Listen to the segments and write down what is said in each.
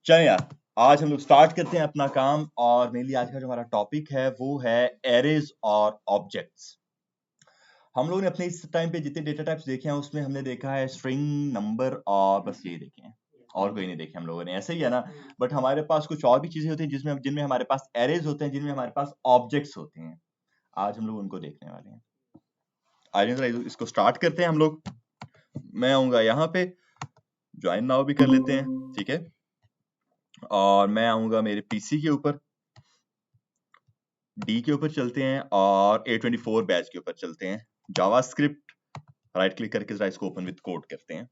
चलें यार, आज हम लोग स्टार्ट करते हैं अपना काम। और मेनली आज का जो हमारा टॉपिक है वो है एरेज और ऑब्जेक्ट्स। हम लोगों ने अपने इस टाइम पे जितने डेटा टाइप्स देखे हैं उसमें हमने देखा है स्ट्रिंग, नंबर और बस ये देखे हैं, और कोई नहीं देखे हम लोगों ने, ऐसे ही है ना। बट हमारे पास कुछ और भी चीजें होती हैं जिनमें हमारे पास एरेज होते हैं, जिनमें हमारे पास ऑब्जेक्ट्स होते हैं। आज हम लोग उनको देखने वाले हैं। आज जरा इसको स्टार्ट करते हैं हम लोग। मैं आऊंगा यहाँ पे, ज्वाइन नाउ भी कर लेते हैं, ठीक है। और मैं आऊंगा मेरे पीसी के ऊपर, डी के ऊपर चलते हैं और A24 बैच के ऊपर चलते हैं। जावास्क्रिप्ट राइट क्लिक करके जरा इसको ओपन विद कोड करते हैं।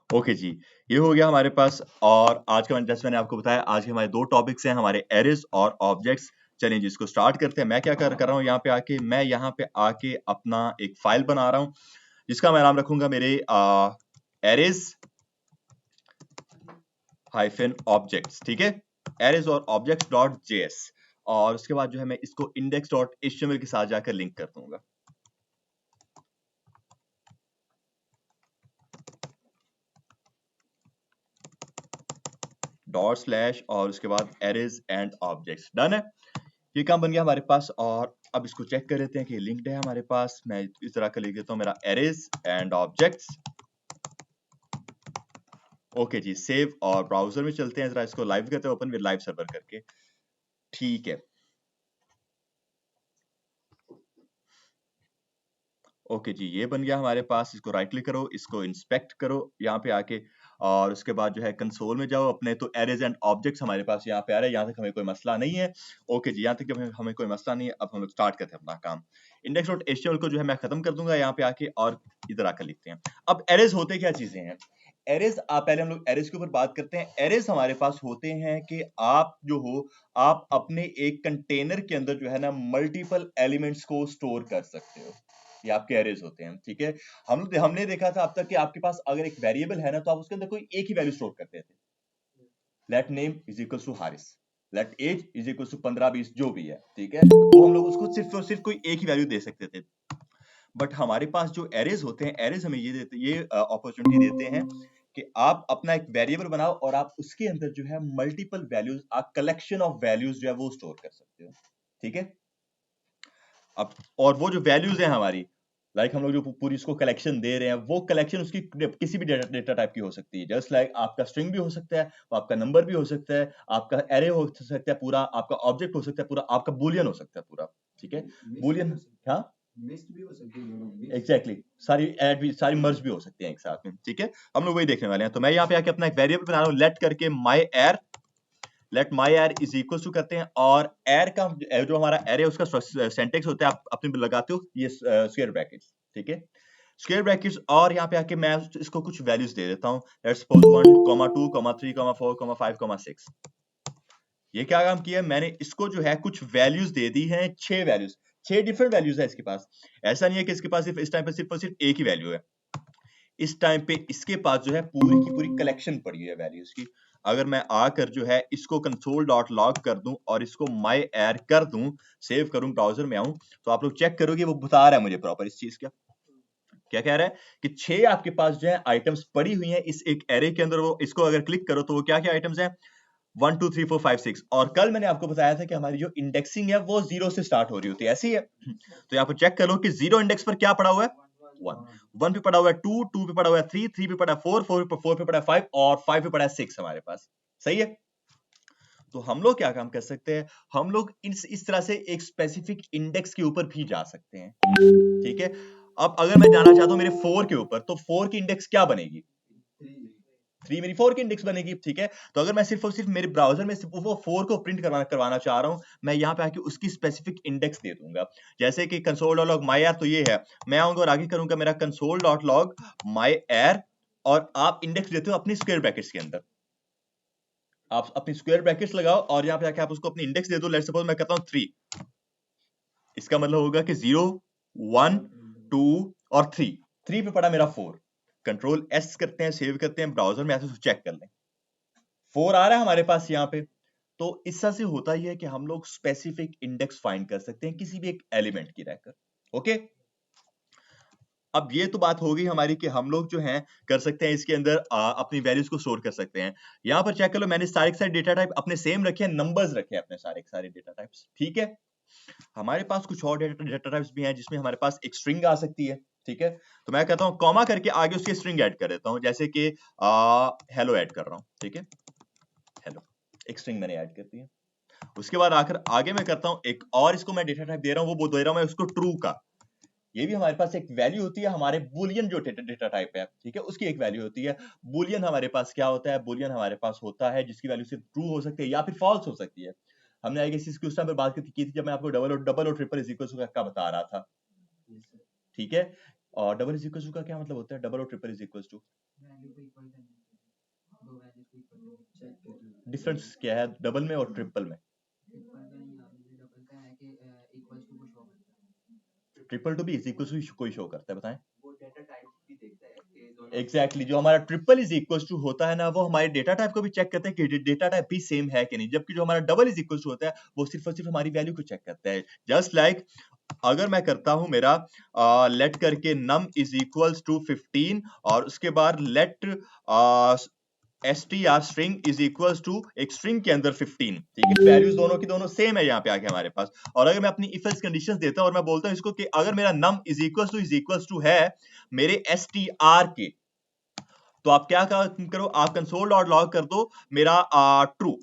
ओके जी, ये हो गया हमारे पास। और आज का जैसे मैंने आपको बताया, आज के हमारे दो टॉपिक्स हैं, हमारे एरेज और ऑब्जेक्ट्स। चलिए जी इसको स्टार्ट करते हैं। मैं क्या कर रहा हूँ, यहाँ पे आके अपना एक फाइल बना रहा हूँ जिसका मैं नाम रखूंगा मेरे एरेज हाइफन ऑब्जेक्ट्स, ठीक है। एरेज और ऑब्जेक्ट्स डॉट जेएस। और उसके बाद जो है मैं इसको इंडेक्स डॉट एचटीएमएल के साथ जाकर लिंक कर दूंगा। डॉट स्लैश और उसके बाद एरेज एंड ऑब्जेक्ट्स, डन है। ये काम बन गया हमारे पास। और अब इसको चेक कर लेते हैं कि लिंक्ड है हमारे पास। मैं इस तरह का लिख देता हूँ, मेरा एरेज एंड ऑब्जेक्ट्स। ओके जी, सेव और ब्राउजर में चलते हैं, जरा इसको लाइव करते हैं, ओपन विद लाइव सर्वर करके, ठीक है। ओके जी, ये बन गया हमारे पास। इसको राइट क्लिक करो, इसको इंस्पेक्ट करो यहाँ पे आके, और उसके बाद जो है कंसोल में जाओ अपने। तो एरेज एंड ऑब्जेक्ट्स हमारे पास यहाँ पे आ रहे हैं, यहाँ तक हमें कोई मसला नहीं है। ओके जी, यहाँ तक हमें कोई मसला नहीं है। अब हम लोग स्टार्ट करते हैं अपना काम। इंडेक्स डॉट एचटीएमएल को जो है मैं खत्म कर दूंगा यहाँ पे आके, और इधर आकर लिखते हैं। अब एरेज होते क्या चीजें हैं। एरेज, पहले हम लोग एरेज के ऊपर बात करते हैं। एरेज हमारे पास होते हैं कि आप जो हो, आप अपने एक कंटेनर के अंदर जो है ना मल्टीपल एलिमेंट्स को स्टोर कर सकते हो। ये आपके एरेज होते हैं, ठीक है। हमने देखा था अब तक कि आपके पास अगर एक वेरिएबल है ना, तो आप उसके अंदर कोई एक ही वैल्यू स्टोर करते थे। Let name is equal to Haris, let age is equal to 15-20 जो भी है, ठीक है। तो हम लोग उसको सिर्फ और सिर्फ कोई एक ही वैल्यू दे सकते थे। बट हमारे पास जो एरेज होते हैं, एरेज हमें ये अपॉर्चुनिटी देते हैं कि आप अपना एक वेरिएबल बनाओ और आप उसके अंदर जो है मल्टीपल वैल्यूज, आप कलेक्शन ऑफ वैल्यूज जो है वो स्टोर कर सकते हो, ठीक है। अब और वो जो वैल्यूज है हमारी, लाइक हम लोग जो पूरी इसको कलेक्शन दे रहे हैं, वो कलेक्शन उसकी किसी भी डेटा टाइप की हो सकती है। जस्ट लाइक आपका स्ट्रिंग भी हो सकता है, वो आपका नंबर भी हो सकता है, आपका एरे हो सकता है पूरा, आपका ऑब्जेक्ट हो सकता है पूरा, आपका बुलियन हो सकता है पूरा, ठीक है। बुलियन, हाँ एग्जैक्टली, सारी ऐड भी, सारी मर्ज भी हो सकती है एक साथ में, ठीक है। हम लोग वही देखने वाले हैं। तो मैं यहाँ पे आके अपना एक वेरिएबल बना रहा हूँ, लेट करके माई एर, लेट माई एर इज इक्वल टू करते हैं। और एर का जो हमारा एरे उसका सिंटैक्स होता है, आप अपने लगाते हो ये स्क्वायर ब्रैकेट्स, ठीक है, स्क्वायर ब्रैकेट्स। और यहाँ पे आके मैं इसको कुछ वैल्यूज दे देता हूँ। Let's suppose 1, 2, 3, 4, 5, 6। ये क्या काम किया, मैंने इसको जो है कुछ वैल्यूज दे दी हैं, 6 वैल्यूज, 6 डिफरेंट वैल्यूज है इसके पास। ऐसा नहीं है कि इसके पास सिर्फ इस टाइम पे सिर्फ और सिर्फ एक ही वैल्यू है। इस टाइम पे इसके पास जो है पूरी की पूरी कलेक्शन पड़ी है वैल्यूज की। अगर मैं आकर जो है इसको कंसोल डॉट लॉग कर दूं और इसको माई एर कर दूं, सेव करूं, ब्राउजर में आऊं, तो आप लोग चेक करोगे वो बता रहा है मुझे प्रॉपर इस चीज का। क्या कह रहा है कि 6 आपके पास जो है आइटम्स पड़ी हुई हैं इस एक एरे के अंदर। वो इसको अगर क्लिक करो तो वो क्या क्या आइटम्स हैं, 1, 2, 3, 4, 5, 6। और कल मैंने आपको बताया था कि हमारी जो इंडेक्सिंग है वो 0 से स्टार्ट हो रही होती है, ऐसी है। तो यहाँ पर चेक करो कि 0 इंडेक्स पर क्या पड़ा हुआ है, 1 पे पड़ा हुआ है 2 पे पड़ा हुआ है 3 पे पड़ा है 4 पे पड़ा है 5 और 5 पे पड़ा है 6 हमारे पास, सही है। तो हम लोग क्या काम कर सकते हैं, हम लोग इस तरह से एक स्पेसिफिक इंडेक्स के ऊपर भी जा सकते हैं, ठीक है। अब अगर मैं जाना चाहता हूं मेरे 4 के ऊपर, तो 4 की इंडेक्स क्या बनेगी, 3 मेरी 4 की इंडेक्स बनेगी, ठीक है। तो अगर मैं सिर्फ और सिर्फ मेरे ब्राउजर में सिर्फ वो 4 को प्रिंट करवाना चाह रहा हूं, मैं यहाँ पे आके उसकी स्पेसिफिक इंडेक्स दे दूंगा। जैसे कि कंसोल डॉट लॉग माई एर, तो ये है, मैं आऊंगा और आगे करूंगा मेरा कंसोल डॉट लॉग माई एर, और आप इंडेक्स देते हो अपनी स्क्वायर ब्रैकेट्स के अंदर। आप अपनी स्क्वायर ब्रैकेट्स लगाओ और यहाँ पे आके आप उसको अपनी इंडेक्स दे दो। लेट्स सपोज मैं कहता हूँ 3, इसका मतलब होगा कि 0, 1, 2 और 3 पे पड़ा मेरा 4। कंट्रोल एस करते हैं, सेव करते हैं, ब्राउजर में ऐसे चेक कर लें, 4 आ रहा है हमारे पास यहाँ पे। तो इससे से होता ही है कि हम लोग स्पेसिफिक इंडेक्स फाइंड कर सकते हैं किसी भी एक एलिमेंट की रहकर। ओके, अब ये तो बात हो गई हमारी कि हम लोग जो हैं कर सकते हैं इसके अंदर अपनी वैल्यूज को स्टोर कर सकते हैं। यहां पर चेक कर लो, मैंने सारे के सारे डेटा टाइप अपने सेम रखे हैं, नंबर्स रखे हैं अपने सारे के सारे डेटा टाइप्स। ठीक है, हमारे पास कुछ और डेटा टाइप्स भी हैं जिसमें हमारे पास एक स्ट्रिंग आ सकती है। ठीक है, तो मैं कहता हूं कॉमा करके आगे उसके स्ट्रिंग ऐड कर देता हूं, जैसे कि हेलो ऐड कर रहा हूं। ठीक है, हेलो एक स्ट्रिंग मैंने ऐड कर दी है। उसके बाद आकर आगे मैं करता हूं एक और, इसको मैं डेटा टाइप दे रहा हूं, वो दे रहा हूं मैं उसको ट्रू का। ये भी हमारे पास एक वैल्यू होती है, हमारे बुलियन जो डेटा टाइप है, ठीक है, उसकी एक वैल्यू होती है। बुलियन हमारे पास क्या होता है, बुलियन हमारे पास होता है जिसकी वैल्यू सिर्फ ट्रू हो सकती है या फिर फॉल्स हो सकती है। हमने आई गेस इसकी उस टाइम पे बात की थी जब मैं आपको डबल और ट्रिपल इज इक्वल का बता रहा था। ठीक है, और डबल इज इक्वल का क्या मतलब होता है, डबल और triple is equal to difference क्या है डबल में और ट्रिपल में? ट्रिपल टू भी इज इक्वल टू कोई शो करता है, बताएं। एग्जैक्टली, जो हमारा ट्रिपल इज इक्वल टू होता है ना, वो हमारे डेटा टाइप को भी चेक करते हैं कि डेटा टाइप भी सेम है कि नहीं, जबकि जो हमारा डबल इज इक्वल टू होता है वो सिर्फ और सिर्फ हमारी वैल्यू को चेक करता है। जस्ट लाइक अगर मैं करता हूं मेरा लेट करके num इज इक्वल्स टू 15 और उसके बाद let str string is equals to एक स्ट्रिंग के अंदर 15, ठीक है, वैल्यूज दोनों की दोनों सेम है यहाँ पे आके हमारे पास। और अगर मैं अपनी इफ एल्स कंडीशंस देता हूं और मैं बोलता हूं इसको कि अगर मेरा num इज इक्वल्स टू है मेरे str के, तो आप क्या करो, आप कंसोल डॉट लॉग कर दो मेरा ट्रू।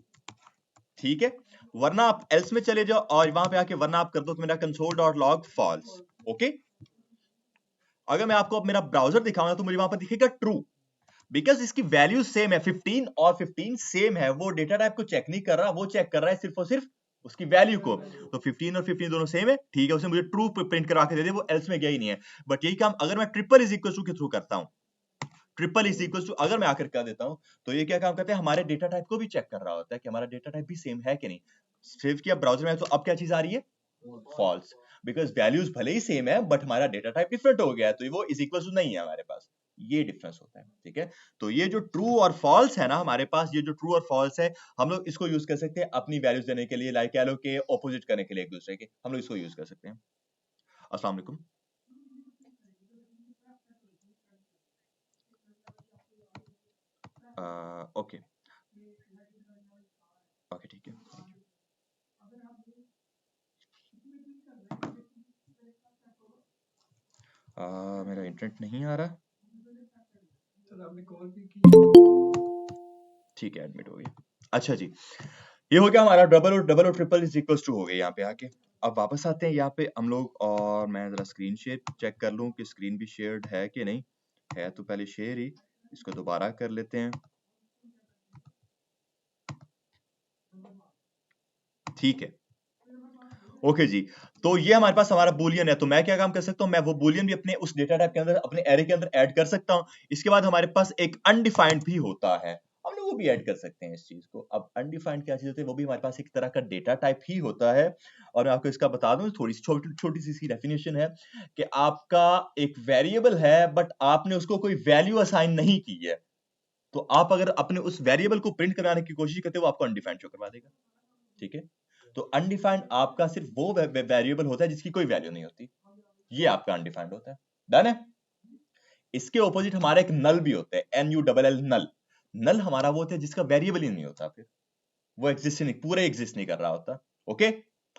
ठीक है, वरना आप एल्स में चले जाओ और वहां पे आके वरना आप कर दो मेरा console dot log false. Okay, अगर मैं आपको अब मेरा ब्राउजर दिखाऊंगा तो मुझे वहां पर दिखेगा ट्रू, बिकॉज इसकी वैल्यू सेम है, 15 और 15 सेम है। वो डेटा टाइप को चेक नहीं कर रहा, वो चेक कर रहा है सिर्फ और सिर्फ उसकी वैल्यू को। तो 15 और 15 दोनों सेम है, ठीक है, उसने मुझे ट्रू प्रिंट करा के दे दिया, वो एल्स में गया ही नहीं है। बट यही काम अगर मैं ट्रिपल इज इक्वल टू के थ्रू करता हूं, ट्रिपल इज इक्वल टू अगर मैं आकर कर देता हूं, तो ये क्या काम करते हैं, हमारे डेटा टाइप को भी चेक कर रहा होता है कि हमारा डेटा टाइप भी सेम है कि नहीं। सिर्फ किया ब्राउजर में, तो अब क्या चीज आ रही है, फॉल्स, बिकॉज वैल्यूज भले ही सेम है बट हमारा डेटा टाइप डिफरेंट हो गया है, तो वो इज इक्वल टू नहीं है हमारे पास। ये डिफरेंस होता है। ठीक है, तो ये जो ट्रू और फॉल्स है ना हमारे पास, ये जो ट्रू और फॉल्स है, हम लोग इसको यूज कर सकते हैं अपनी वैल्यूज देने के लिए, लाइक कह लो कि ऑपोजिट करने के लिए एक दूसरे के, हम लोग इसको यूज कर सकते हैं। अस्सलाम वालेकुम। ओके ओके, ठीक है, मेरा इंटरनेट नहीं आ रहा, ठीक है, एडमिट हो गई। अच्छा जी, ये हो गया हमारा डबल और ट्रिपल इज इक्वल टू हो गए यहाँ पे आके। अब वापस आते हैं यहाँ पे हम लोग, और मैं जरा स्क्रीन शेयर चेक कर लूं कि स्क्रीन भी शेयर्ड है कि नहीं है, तो पहले शेयर ही, इसको दोबारा कर लेते हैं। ठीक है, ओके जी, तो ये हमारे पास हमारा बुलियन है, तो मैं क्या काम कर सकता हूँ, मैं वो बुलियन भी अपने उस डेटा टाइप के अंदर अपने एरे के अंदर ऐड कर सकता हूँ। इसके बाद हमारे पास एक अनडिफाइंड भी होता है, हम लोग वो भी ऐड कर सकते हैं इस चीज को। अब अनडिफाइंड क्या चीज होती है, वो भी हमारे पास एक तरह का डेटा टाइप ही होता है। और मैं आपको इसका बता दूं, थोड़ी सी छोटी सी इसकी डेफिनेशन है कि आपका एक वेरिएबल है बट आपने उसको कोई वैल्यू असाइन नहीं की है, तो आप अगर अपने उस वेरिएबल को प्रिंट कराने की कोशिश करते हो, वो आपको अनडिफाइंड शो करवा देगा। ठीक है, तो अनडिफाइंड आपका सिर्फ वो वेरिएबल होता है जिसकी कोई वैल्यू नहीं होती, ये आपका अनडिफाइंड होता है। डन है। इसके ऑपोजिट हमारा एक नल भी होता है, NULL, नल। नल हमारा वो होता है जिसका वेरिएबल ही नहीं होता, फिर वो एग्जिस्ट नहीं, पूरे एग्जिस्ट नहीं कर रहा होता। ओके,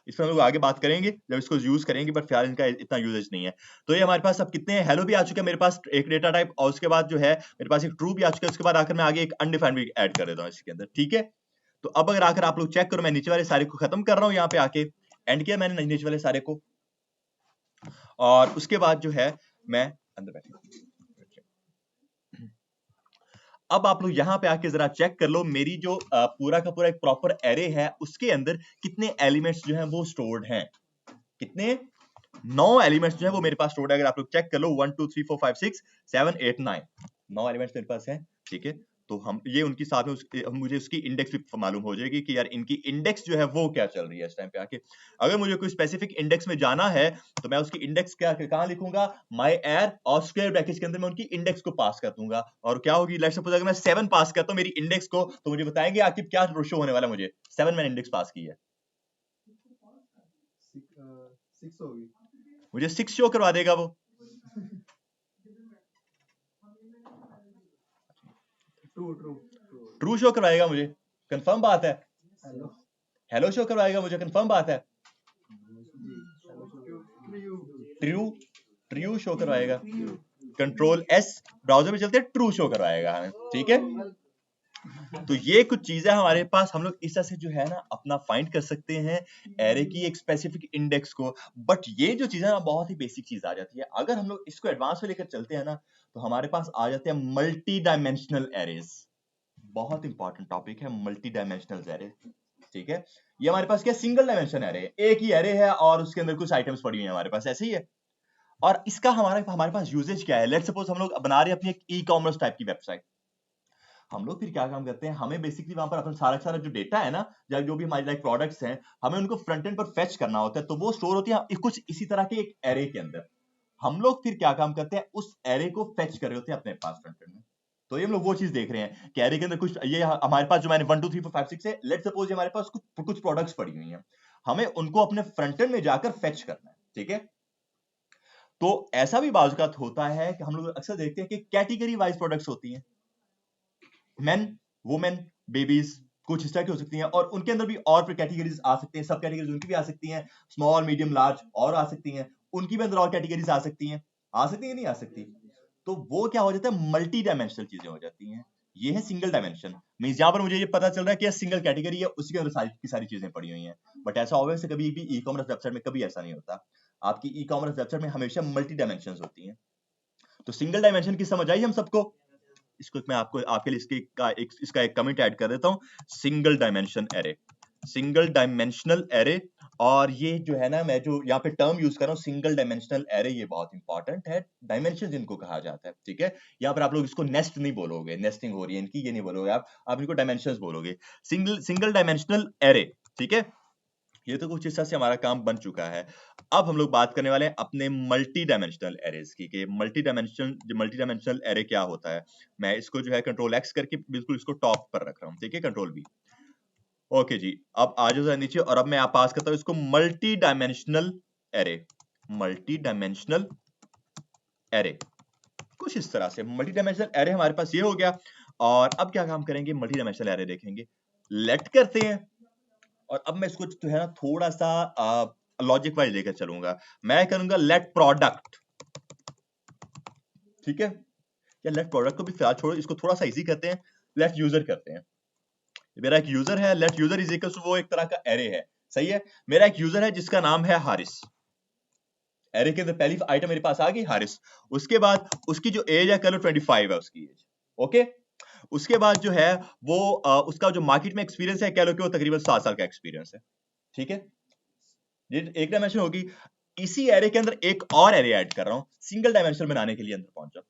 इस पर हम लोग आगे बात करेंगे जब इसको यूज करेंगे, बट फिलहाल इनका इतना यूजेज नहीं है। तो ये हमारे पास अब कितने हैं, हेलो भी आ चुका है मेरे पास एक डेटा टाइप, और उसके बाद जो है मेरे पास एक ट्रू भी आ चुका है, उसके बाद आकर मैं आगे एक अनडिफाइंड भी ऐड कर देता हूँ इसके अंदर। ठीक है, तो अब अगर आकर आप लोग चेक करो, मैं नीचे वाले सारे को खत्म कर रहा हूँ, यहाँ पे आके एंड किया मैंने नीचे वाले सारे को, और उसके बाद जो है मैं अंदर बैठ, अब आप लोग यहाँ पे आके जरा चेक कर लो, मेरी जो पूरा का पूरा एक प्रॉपर एरे है उसके अंदर कितने एलिमेंट्स जो हैं वो स्टोर्ड हैं, कितने, 9 एलिमेंट्स जो है वो मेरे पास स्टोर्ड है। अगर आप लोग चेक कर लो 1 2 3 4 5 6 7 8 9 एलिमेंट्स मेरे पास हैं। ठीक है, तो हम ये उनकी साथ में मुझे उसकी इंडेक्स भी मालूम हो जाएगी कि यार इनकी इंडेक्स जो है वो क्या चल रही है इस टाइम पे आके। अगर मुझे कोई स्पेसिफिक इंडेक्स में जाना है तो मैं उसकी इंडेक्स क्या कहाँ लिखूंगा, माई एर और स्क्वायर ब्रैकेट के अंदर मैं उनकी इंडेक्स को पास कर दूंगा। और क्या होगी, लेट्स सपोज अगर मैं 7 पास करता हूँ मेरी इंडेक्स को, तो मुझे बताएंगे आखिर क्या शो होने वाला, मुझे 7 मैंने इंडेक्स पास की है, 6 होगी, मुझे 6 शो करवा देगा वो। ट्रू शो करवाएगा मुझे, कंफर्म बात है। हेलो शो करवाएगा मुझे, कंफर्म बात है। ट्रू ट्रू शो करवाएगा, कंट्रोल एस ब्राउजर में चलते ट्रू शो करवाएगा हमें, ठीक है। तो ये कुछ चीजें हमारे पास, हम लोग इस तरह से जो है ना अपना फाइंड कर सकते हैं एरे की एक स्पेसिफिक इंडेक्स को। बट ये जो चीजें ना बहुत ही बेसिक चीज आ जाती है, अगर हम लोग इसको एडवांस में लेकर चलते हैं ना तो हमारे पास आ जाते हैं मल्टी डायमेंशनल एरेज। बहुत इंपॉर्टेंट टॉपिक है मल्टी डायमेंशनल एरे, ठीक है। ये हमारे पास क्या सिंगल डायमेंशन एरे, एक ही एरे है और उसके अंदर कुछ आइटम्स पड़ी हुई है हमारे पास, ऐसे ही है। और इसका हमारे पास यूजेज क्या है, लेट्स सपोज हम लोग बना रहे हैं अपनी एक ई कॉमर्स टाइप की वेबसाइट। हम लोग फिर क्या काम करते हैं, हमें बेसिकली वहां पर अपना सारा जो डेटा है ना, या जो भी हमारे लाइक प्रोडक्ट्स हैं, हमें उनको फ्रंट एंड पर फेच करना होता है, तो वो स्टोर होती है कुछ इसी तरह के एक एरे के अंदर। हम लोग फिर क्या काम करते हैं, उस एरे को फेच कर रहे होते हैं अपने पास फ्रंट एंड में। तो ये हम लोग वो चीज देख रहे हैं कि एरे के अंदर कुछ, ये हमारे पास जो मैंने 1 2 3 4 5 6 है, लेट्स सपोज हमारे पास कुछ प्रोडक्ट्स पड़ी हुई हैं, हमें उनको अपने फ्रंट एंड में जाकर फेच करना है, ठीक है। तो ऐसा भी बाज़ होता है कि हम लोग अक्सर देखते हैं कि कैटेगरी वाइज प्रोडक्ट्स होती हैं, मेन, वुमेन, बेबीज, कुछ इस तरह की हो सकती हैं, और उनके अंदर भी और कैटेगरीज आ सकती हैं, सब कैटेगरीज उनकी भी आ सकती हैं, स्मॉल मीडियम लार्ज और आ सकती हैं, उनकी भी अंदर और कैटेगरीज आ सकती हैं, नहीं आ सकती। तो वो क्या हो जाता है, मल्टी डायमेंशनल चीजें हो जाती हैं। ये है सिंगल डायमेंशन, मींस यहाँ पर मुझे ये पता चल रहा है कि सिंगल कैटेगरी है, उसके अंदर सारी की सारी चीजें पड़ी हुई हैं। बट ऐसा ऑब्वियस कभी भी ई कॉमर्स वेबसाइट में कभी ऐसा नहीं होता। आपकी ई कॉमर्स वेबसाइट में हमेशा मल्टी डायमेंशन होती हैं। तो सिंगल डायमेंशन की समझ आई हम सबको। इसको मैं आपको आपके लिए इसका एक कमेंट ऐड कर देता हूँ, single dimension array, single dimensional array. और ये जो है ना, मैं जो यहाँ पे टर्म यूज कर रहा हूँ सिंगल डायमेंशनल एरे, ये बहुत इंपॉर्टेंट है, डायमेंशन जिनको कहा जाता है, ठीक है। यहाँ पर आप लोग इसको नेस्ट नहीं बोलोगे, नेस्टिंग हो रही है इनकी, ये नहीं बोलोगे आप इनको डायमेंशंस बोलोगे, सिंगल डायमेंशनल एरे, ठीक है। ये तो कुछ इस तरह से हमारा काम बन चुका है। अब हम लोग बात करने वाले हैं अपने मल्टी डायमेंशनल एरेज की, कि मल्टी डायमेंशनल एरे क्या होता है। मैं इसको जो है कंट्रोल एक्स करके बिल्कुल इसको टॉप पर रख रहा हूँ, ठीक है, कंट्रोल बी। ओके जी, अब आ जाओ नीचे, और अब मैं आप पास करता हूँ इसको multi dimensional array, multi dimensional array, कुछ इस तरह से मल्टी डायमेंशनल एरे हमारे पास ये हो गया। और अब क्या काम करेंगे, मल्टी डायमेंशनल एरे देखेंगे, लेट करते हैं। और अब मैं इसको जो है ना थोड़ा सा लॉजिक वाइज लेकर चलूंगा, मैं करूंगा लेट प्रोडक्ट, ठीक है। या लेट प्रोडक्ट को भी फिलहाल छोड़ो, इसको थोड़ा सा इजी करते हैं, लेट यूजर करते हैं। मेरा एक यूजर है, let user is equal to, वो एक तरह का एरे है, सही है। मेरा एक यूजर है जिसका नाम है हारिस, एरे के अंदर पहली आइटम मेरे पास आ गई हारिस। उसके बाद उसकी जो एज है कह लो 25 है उसकी एज, ओके। उसके बाद जो है वो उसका जो मार्केट में एक्सपीरियंस है कह लो कि वो तकरीबन 7 साल का एक्सपीरियंस है, ठीक है। ये एक डायमेंशन होगी। इसी एरे के अंदर एक और एरे ऐड कर रहा हूं, सिंगल डायमेंशन बनाने के लिए अंदर पहुंचा।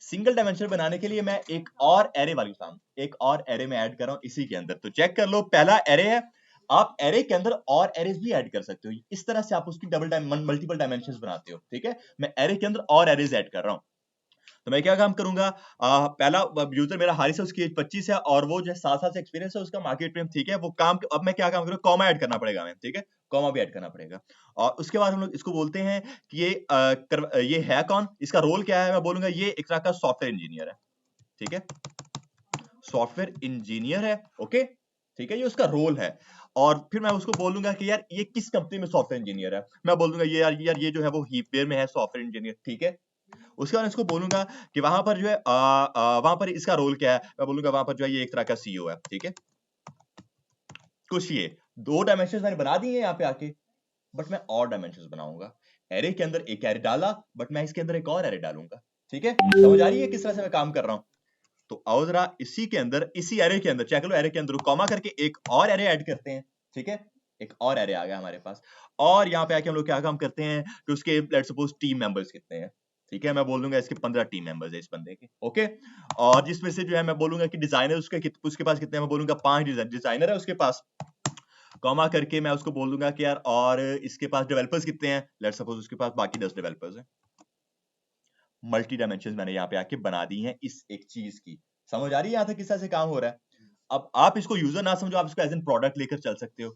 सिंगल डायमेंशन बनाने के लिए मैं एक और एरे वाली काम, एक और एरे में ऐड कर रहा हूं इसी के अंदर। तो चेक कर लो, पहला एरे है, आप एरे के अंदर और एरेज भी ऐड कर सकते हो, इस तरह से आप उसकी मल्टीपल डायमेंशंस बनाते हो, ठीक है। मैं एरे के अंदर और एरेज ऐड कर रहा हूं। तो मैं क्या काम करूंगा, पहला यूजर मेरा हारिस है, उसकी एज 25 है, और वो जो है 7 साल से एक्सपीरियंस है उसका मार्केट में, ठीक है। वो काम, अब मैं क्या काम करूंगा, कॉमा ऐड करना पड़ेगा हमें, ठीक है, कॉमा भी ऐड करना पड़ेगा। और उसके बाद हम लोग इसको बोलते हैं कि ये है कौन, इसका रोल क्या है, मैं बोलूंगा ये एक तरह का सॉफ्टवेयर इंजीनियर है, ठीक है, सॉफ्टवेयर इंजीनियर है, ओके, ठीक है, ये उसका रोल है। और फिर मैं उसको बोलूंगा कि यार ये किस कंपनी में सॉफ्टवेयर इंजीनियर है, मैं बोलूंगा ये यार ये जो है वो हीपवेयर में है सॉफ्टवेयर इंजीनियर, ठीक है। उसके बाद इसको बोलूंगा कि वहां पर जो है वहां पर इसका रोल क्या है, मैं बोलूंगा वहां पर जो है ये एक तरह का सीईओ है, ठीक है। कुछ ये दो डायमेंशंस मैंने बना दिए हैं यहाँ पे आके, बट मैं और डायमेंशंस बनाऊंगा। एरे के अंदर एक एरे डाला, बट मैं इसके अंदर एक और एरे डालूंगा, ठीक है। समझ आ रही है किस तरह से मैं काम कर रहा हूं। तो आओ जरा इसी के अंदर, इसी एरे के अंदर चेक लो, एरे के अंदर कॉमा करके एक और एरे ऐड करते हैं, ठीक है। एक और एरे आ गया हमारे पास। और यहाँ पे आके हम लोग क्या काम करते हैं कि उसके लेट्स सपोज टीम मेंबर्स कितने हैं, ठीक है, मैं बोल दूंगा इसके 15 टीम मेंबर्स है इस बंदे के, ओके। और जिसमें से जो है मैं बोलूंगा कि डिजाइनर उसके पास कितने, मैं बोलूंगा 5 डिजाइनर है उसके पास, कॉमा करके मैं उसको बोल दूंगा कि यार और इसके पास डेवलपर्स कितने हैं, लेट्स सपोज उसके पास बाकी 10 डेवलपर्स हैं। मल्टी डायमेंशन मैंने यहाँ पे आके बना दी हैं इस एक चीज की। समझ आ रही है यहाँ तक किस तरह से काम हो रहा है? अब आप इसको यूजर ना समझो, आप इसको एज एन प्रोडक्ट लेकर चल सकते हो।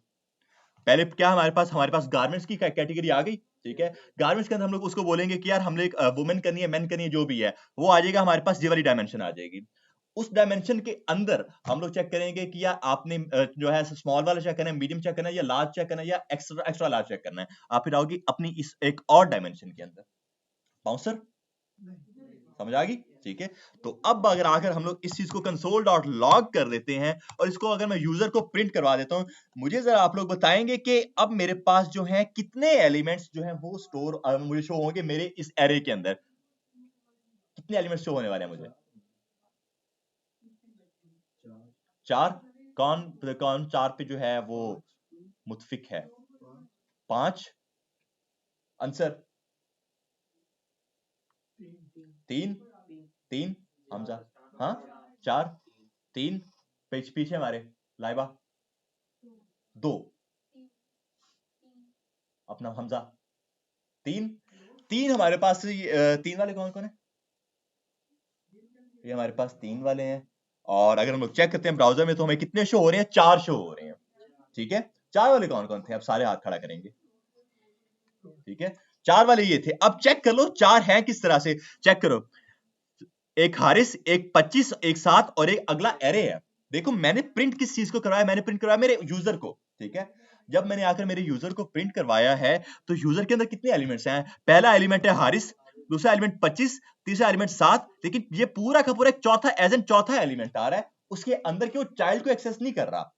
पहले क्या हमारे पास गारमेंट्स की कैटेगरी आ गई, ठीक है। गारमेंट्स के अंदर हम लोग उसको बोलेंगे कि यार हम लोग वुमेन करनी है, मेन करनी है, जो भी है वो आ जाएगा हमारे पास, ये वाली डायमेंशन आ जाएगी। उस डायमेंशन के अंदर हम लोग चेक करेंगे कि यार आपने जो है स्मॉल वाला चेक करना है, मीडियम चेक करना है, या लार्ज चेक करना है, या एक्स्ट्रा एक्स्ट्रा लार्ज चेक करना है। आप फिर आओगे अपनी इस एक और डायमेंशन के अंदर। बाउंसर समझ आ गई? ठीक है। तो अब अगर आकर हम लोग इस चीज को कंसोल डॉट लॉग कर देते हैं और इसको अगर मैं यूजर को प्रिंट करवा देता हूं, मुझे जरा आप लोग बताएंगे कि अब मेरे पास जो है कितने एलिमेंट्स जो है वो स्टोर मुझे शो होंगे मेरे इस एरे के अंदर। कितने एलिमेंट्स शो होने वाले हैं मुझे? 4। कौन कौन 4 पे जो है वो मुतफिक है? 5। आंसर 3। 3 हमजा, हाँ 4 3 पीछे हमारे लाइबा 2 अपना हमजा 3 हमारे पास 3 वाले कौन कौन है? ये हमारे पास 3 वाले हैं। और अगर हम लोग चेक करते हैं ब्राउजर में तो हमें कितने शो हो रहे हैं? 4 शो हो रहे हैं, ठीक है। 4 वाले कौन कौन थे? अब सारे हाथ खड़ा करेंगे, ठीक है। 4 वाले ये थे। अब चेक कर लो 4 हैं किस तरह से, चेक करो। एक हारिस, एक 25, एक 7 और एक अगला एरे है। देखो मैंने प्रिंट किस चीज को करवाया? मैंने प्रिंट करवाया मेरे यूजर को, ठीक है। जब मैंने आकर मेरे यूजर को प्रिंट करवाया है तो यूजर के अंदर कितने एलिमेंट्स हैं? पहला एलिमेंट है हारिस, दूसरा एलिमेंट 25, तीसरा एलिमेंट 7, लेकिन ये पूरा का पूरा एक चौथा एज एन चौथा एलिमेंट आ रहा है उसके अंदर के, वो चाइल्ड को एक्सेस नहीं कर रहा,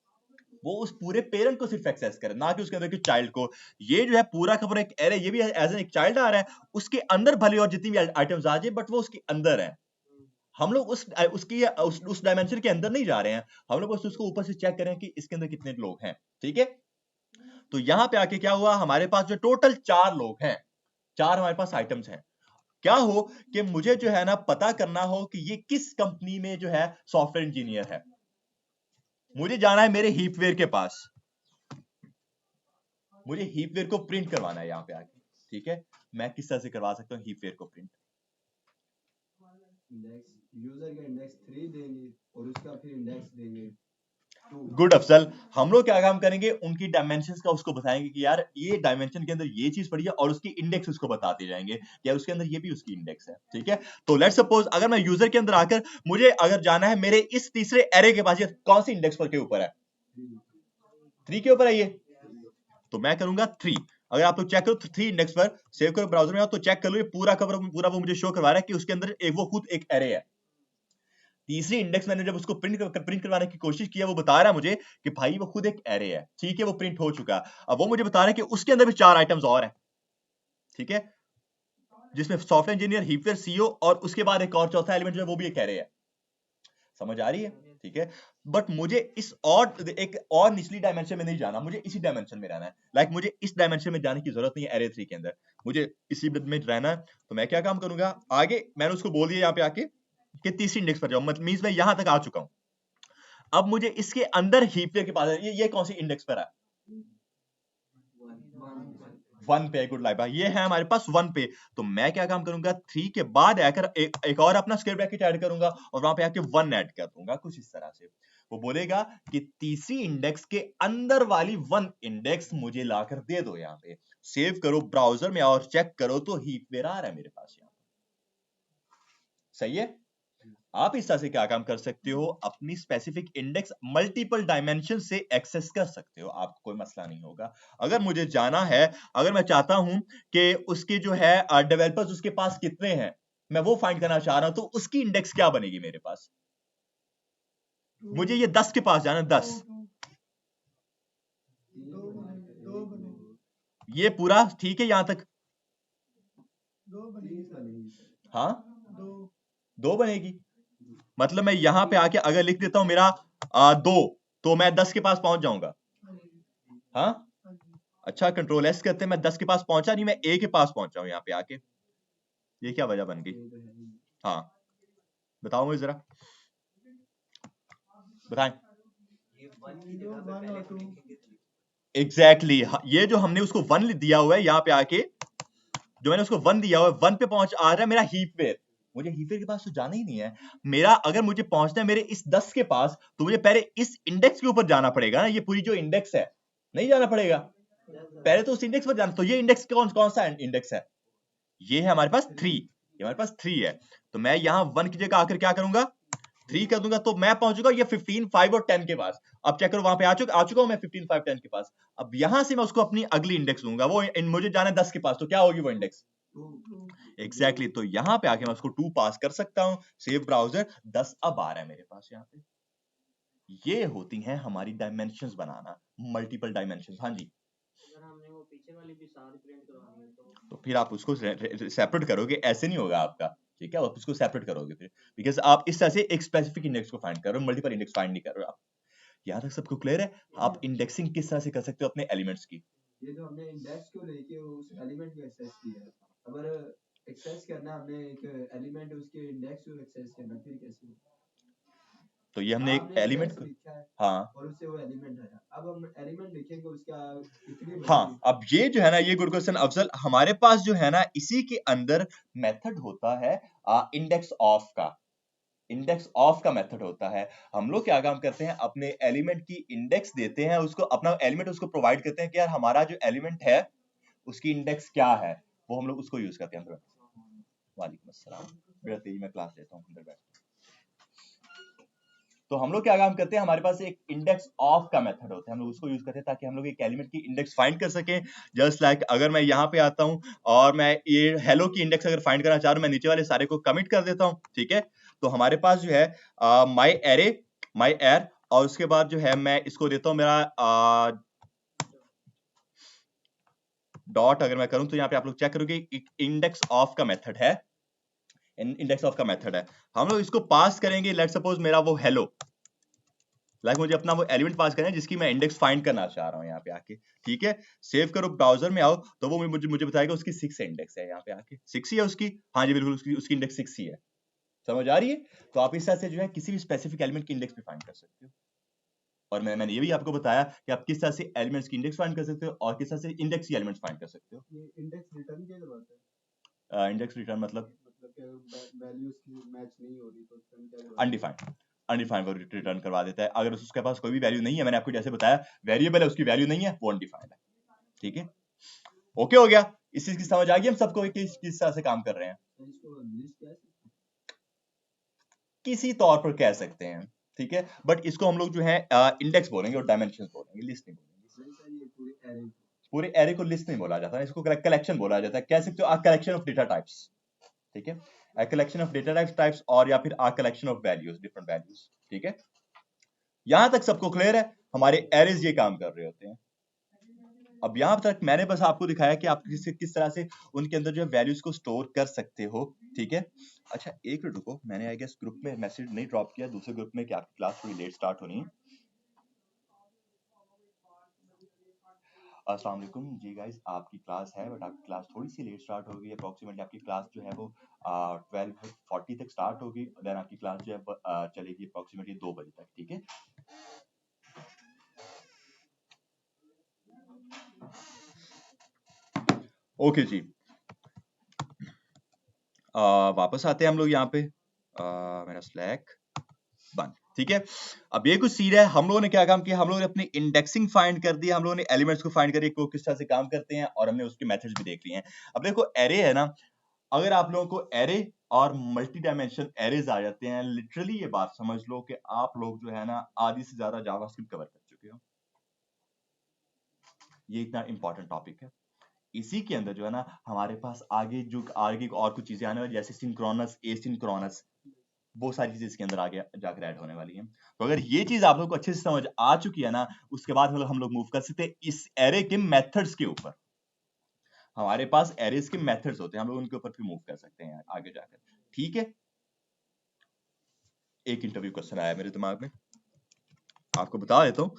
वो उस पूरे पेरेंट को सिर्फ एक्सेस करे, ना कि उसके अंदर के चाइल्ड को। ये जो है पूरा का पूरा एक एरे, ये भी एज एन एक चाइल्ड आ रहा है, उसके अंदर भले और जितनी भी आइटम्स आ जाए बट वो उसके अंदर है। हम लोग उस डायमेंशन के अंदर नहीं जा रहे हैं, हम लोग बस उसको ऊपर से चेक करें कि इसके अंदर कितने लोग हैं, ठीक है। तो यहां पे आके क्या हुआ, हमारे पास जो टोटल 4 लोग हैं, 4 हमारे पास आइटम्स हैं। क्या हो कि मुझे जो है ना पता करना हो कि ये किस कंपनी में जो है सॉफ्टवेयर इंजीनियर है। मुझे जाना है मेरे हीपवेयर के पास, मुझे हीपवेयर को प्रिंट करवाना है यहाँ पे आके, ठीक है। मैं किस तरह से करवा सकता हूँ हीपवेयर को प्रिंट? यूजर का इंडेक्स 3 देंगे और उसका फिर इंडेक्स देंगे 2। गुड अफजल, हम लोग क्या काम करेंगे, उनकी डायमेंशंस का उसको बताएंगे कि यार ये डायमेंशन के अंदर ये चीज पड़ी है, और उसकी इंडेक्स उसको बताते जाएंगे कि यार उसके अंदर ये भी उसकी इंडेक्स है, ठीक है। तो लेट्स सपोज अगर मैं यूजर के अंदर आकर मुझे अगर जाना है मेरे इस तीसरे एरे के पास, ये कौन सी इंडेक्स पर के ऊपर है? 3 के ऊपर है ये, तो मैं करूंगा 3। अगर आप लोग चेक करो 3 इंडेक्स पर सेव करो ब्राउजर में आओ तो चेक कर लो, ये पूरा कवर पूरा वो मुझे शो करवा रहा है कि उसके अंदर वो खुद एक एरे है। तीसरी इंडेक्स मैंने जब उसको प्रिंट करवाने की कोशिश किया, वो बता रहा है मुझे कि भाई वो खुद एक एरे है, ठीक है, वो प्रिंट हो चुका। अब वो मुझे बता रहा है कि उसके अंदर भी 4 आइटम्स और हैं, ठीक है, जिसमें सॉफ्टवेयर इंजीनियर, हीपवेयर, सीईओ और उसके बाद एक और चौथा एलिमेंट जो है वो भी एक एरे है। समझ आ रही है? ठीक है। बट मुझे इस और एक और निचली डायमेंशन में नहीं जाना, मुझे इसी डायमेंशन में रहना है। लाइक मुझे इस डायमेंशन में जाने की जरूरत नहीं है एरे 3 के अंदर, मुझे इसी में रहना है। तो मैं क्या काम करूंगा, आगे मैंने उसको बोल दिया यहाँ पे आके कि तीसरी इंडेक्स पर जाओ, मतलब मींस मैं यहां तक आ चुका हूं। अब मुझे इसके अंदर हीपवेयर के पास ये कौन सी इंडेक्स पर है? 1 पे। गुड लाइबा, ये है हमारे पास 1 पे। तो मैं क्या काम करूंगा, 3 के बाद आकर एक और अपना स्क्वायर ब्रैकेट ऐड करूंगा और वहां पे आके 1 ऐड कर दूंगा, कुछ इस तरह से। वो बोलेगा कि तीसरी इंडेक्स के अंदर वाली 1 इंडेक्स मुझे लाकर दे दो। यहाँ पे सेव करो ब्राउजर में और चेक करो तो हीपवेयर आ रहा है मेरे पास यहाँ। सही है। आप इस तरह से क्या काम कर सकते हो, अपनी स्पेसिफिक इंडेक्स मल्टीपल डायमेंशन से एक्सेस कर सकते हो, आपको कोई मसला नहीं होगा। अगर मुझे जाना है, अगर मैं चाहता हूं कि उसके जो है डेवलपर्स उसके पास कितने हैं, मैं वो फाइंड करना चाह रहा हूं, तो उसकी इंडेक्स क्या बनेगी मेरे पास? मुझे ये 10 के पास जाना, 10। ये पूरा ठीक है यहां तक? हाँ 2 बनेगी। मतलब मैं यहां पे आके अगर लिख देता हूं मेरा 2, तो मैं 10 के पास पहुंच जाऊंगा। हाँ अच्छा, कंट्रोल एस करते हैं, मैं 10 के पास पहुंचा नहीं, मैं ए के पास पहुंचा हूं यहाँ पे आके। ये क्या वजह बन गई? ये तो है ही। हाँ बताओ मुझे जरा, बताएं। तो 1 और 2 एग्जैक्टली ये जो हमने उसको 1 दिया हुआ है यहाँ पे आके, जो मैंने उसको 1 दिया हुआ है 1 पे पहुंच आ रहा है मेरा हीप वेयर। मुझे हीप वेयर के पास तो जाना ही नहीं है। मेरा अगर मुझे पहुंचना है मेरे इस 10 के पास तो मुझे पहले इस इंडेक्स के ऊपर जाना पड़ेगा ना, ये पूरी जो इंडेक्स है नहीं जाना पड़ेगा, पहले तो उस इंडेक्स पर जाना। तो ये इंडेक्स कौन कौन सा इंडेक्स है? ये है हमारे पास 3, ये हमारे पास 3 है। तो मैं यहाँ 1 की जगह आकर क्या करूंगा 3 कर दूंगा, तो मैं पहुंचूंगा ये 15, 5 और 10 के पास। अब चेक करो वहां पे आ चुका हूं मैं 15, 5, 10 के पास। अब यहां से मैं उसको अपनी अगली इंडेक्स दूंगा, वो मुझे जाना है 10 के पास, तो क्या होगी वो इंडेक्स? 2 एग्जैक्टली तो यहाँ पे आके मैं उसको 2 पास कर सकता हूँ, सेव ब्राउजर 10 अब आ रहा है मेरे पास यहाँ पे। ये होती हैं हमारी डायमेंशंस बनाना, मल्टीपल डायमेंशंस। हाँ जी, अगर हमने वो पीछे वाली भी सारी प्रिंट करवानी है तो फिर आप उसको सेपरेट करोगे, ऐसे नहीं होगा आपका, ठीक है? आप उसको सेपरेट करोगे फिर, बिकॉज आप इस तरह से एक स्पेसिफिक इंडेक्स को फाइंड कर रहे हो, मल्टीपल इंडेक्स फाइंड नहीं कर रहे हो आप। यहाँ तक सबको क्लियर है? आप इंडेक्सिंग किस तरह से कर सकते हो अपने एलिमेंट्स की? ये जो हमने इंडेक्स को लेके उस एलिमेंट को एक्सेस किया है, अगर एक्सेस करना हमने एक एलिमेंट उसके इंडेक्स को एक्सेस करना, फिर कैसे होगा? तो ये हमने एक आपने एलिमेंट इंडेक्स को, लिखा है हाँ और उससे वो एलिमेंट आया, अब हम एलिमेंट लिखेंगे उसका कितनी हाँ, बड़ी अब ये जो है ना, ये गुड क्वेश्चन अफजल, हमारे पास जो है ना इसी के अंदर मेथड होता है इंडेक्स ऑफ का। इंडेक्स ऑफ का मेथड होता है। हम लोग क्या काम करते हैं, अपने एलिमेंट की इंडेक्स देते हैं उसको, अपना एलिमेंट उसको प्रोवाइड करते हैं कि यार हमारा जो एलिमेंट है उसकी इंडेक्स क्या है, वो हम लोग उसको यूज करते हैं अंदर। वालेकुम अस्सलाम, बेटा तेरी मैं क्लास लेता हूँ, अंदर बैठ। तो हम लोग क्या काम करते हैं, हमारे पास एक इंडेक्स ऑफ का मेथड होता है, हम लोग उसको यूज करते हैं ताकि हम लोग एक एलिमेंट की इंडेक्स फाइंड कर सकें। जस्ट लाइक अगर मैं यहाँ पे आता हूँ और मैं ये हेलो की इंडेक्स अगर फाइंड करना चाह रहा हूँ, मैं नीचे वाले सारे को कमिट कर देता हूँ, ठीक है? तो हमारे पास जो है माई एरे, माई एर, और उसके बाद जो है मैं इसको देता हूँ मेरा डॉट। अगर मैं करूं तो यहाँ पे आप लोग चेक करोगे इंडेक्स ऑफ का मेथड है, इंडेक्स ऑफ का मेथड है। हम लोग इसको पास करेंगे, लेट सपोज मेरा वो हेलो, लाइक मुझे अपना वो एलिमेंट पास करना है जिसकी मैं इंडेक्स फाइंड करना चाह रहा हूँ यहाँ पे आके, ठीक है? सेव करो, ब्राउजर में आओ, तो वो मुझे बताएगा उसकी 6 इंडेक्स है, यहाँ पे आके 6 ही है उसकी। हाँ जी बिल्कुल, उसकी इंडेक्स 6 ही है। समझ आ रही है? तो आप इस तरह से जो है किसी भी स्पेसिफिक एलिमेंट की इंडेक्स भी फाइंड कर सकते हो। और मैंने ये भी आपको बताया कि आप किस तरह से एलिमेंट्स की इंडेक्स फाइंड कर सकते हो और किस तरह से इंडेक्स की एलिमेंट्स फाइंड कर सकते हो। ये इंडेक्स रिटर्न क्या करवाता है? इंडेक्स रिटर्न मतलब कि वैल्यूज की मैच नहीं हो रही तो रिटर्न क्या करवाता है? अनडिफाइंड, अनडिफाइंड वो रिटर्न करवा देता है। अगर उसके पास कोई भी वैल्यू नहीं है, मैंने आपको जैसे बताया वेरिएबल है उसकी वैल्यू नहीं है, वो अनडिफाइंड है, ठीक है? ओके हो गया? इस चीज की समझ आ गई हम सबको किस तरह से काम कर रहे हैं? तो इसको लिस्ट कैसे? किसी तौर पर कह सकते हैं, ठीक है? बट इसको हम लोग जो है इंडेक्स बोलेंगे और डायमेंशंस बोलेंगे, लिस्ट नहीं बोलेंगे। नहीं सर, ये पूरी एरे पूरे एरे को लिस्ट नहीं बोला जाता है, इसको कलेक्शन बोला जाता है। कह सकते हो a collection of data types, ठीक है? a collection of data types और या फिर a collection of values, different values, ठीक है? यहां तक सबको क्लियर है? हमारे एरेज ये काम कर रहे होते हैं। अब यहां तक मैंने बस आपको दिखाया कि आप किस तरह से उनके अंदर जो वैल्यूज को स्टोर कर सकते हो, ठीक है? अच्छा एक मिनट रुको, मैंने आई गेस ग्रुप में मैसेज नहीं ड्रॉप किया दूसरे ग्रुप में कि आपकी क्लास थोड़ी लेट स्टार्ट होनी है। अस्सलाम वालेकुम जी गाइस, आपकी क्लास है बट आपकी क्लास थोड़ी सी लेट स्टार्ट होगी। अप्रोक्सीमेटली आपकी क्लास जो है वो 12:40 तक स्टार्ट होगी, देन आपकी क्लास जो है चलेगी अप्रोक्सीमेटली 2 बजे तक, ठीक है? ओके जी, वापस आते हैं हम लोग यहाँ पे। मेरा स्लैक बंद, ठीक है? अब ये कुछ सीन है, हम लोगों ने क्या काम किया, हम लोगों ने अपनी इंडेक्सिंग फाइंड कर दी, हम लोगों ने एलिमेंट्स को फाइंड करिए को किस तरह से काम करते हैं, और हमने उसके मेथड्स भी देख लिए हैं। अब देखो एरे है ना, अगर आप लोगों को एरे और मल्टी डायमेंशन एरेज आ जाते हैं, लिटरली ये बात समझ लो कि आप लोग जो है ना आधी से ज्यादा जावास्क्रिप्ट कवर कर चुके हो। ये इतना इंपॉर्टेंट टॉपिक है। इसी के अंदर जो है ना हमारे पास आगे और कुछ चीजें आने वाली, जैसे सिंक्रोनस, एसिंक्रोनस, वो सारी चीजें इसके अंदर आगे जाकर ऐड होने वाली हैं। तो अगर ये चीज आप लोग को अच्छे से समझ आ चुकी है ना, उसके बाद हम लोग मूव कर सकते हैं इस एरे के मेथड्स के ऊपर। हमारे पास एरेज के मेथड्स होते हैं, हम लोग उनके ऊपर फिर मूव कर सकते हैं आगे जाकर, ठीक है? एक इंटरव्यू क्वेश्चन आया मेरे दिमाग में, आपको बता देता हूं।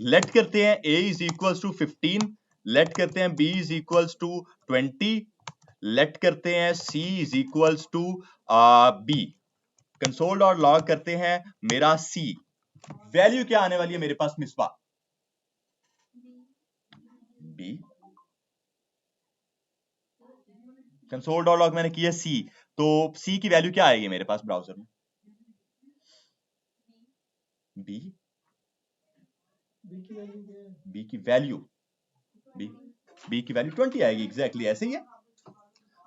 लेट करते हैं a is equals to 15, let करते हैं b is equals to 20, let करते हैं c is equals to b, console dot log करते हैं मेरा c, वैल्यू क्या आने वाली है मेरे पास मिसबा, b, कंसोल डॉट लॉग मैंने किया c, तो c की वैल्यू क्या आएगी मेरे पास ब्राउजर में, b, b की वैल्यू b की वैल्यू 20 आएगी, एग्जैक्टली ऐसे ही है।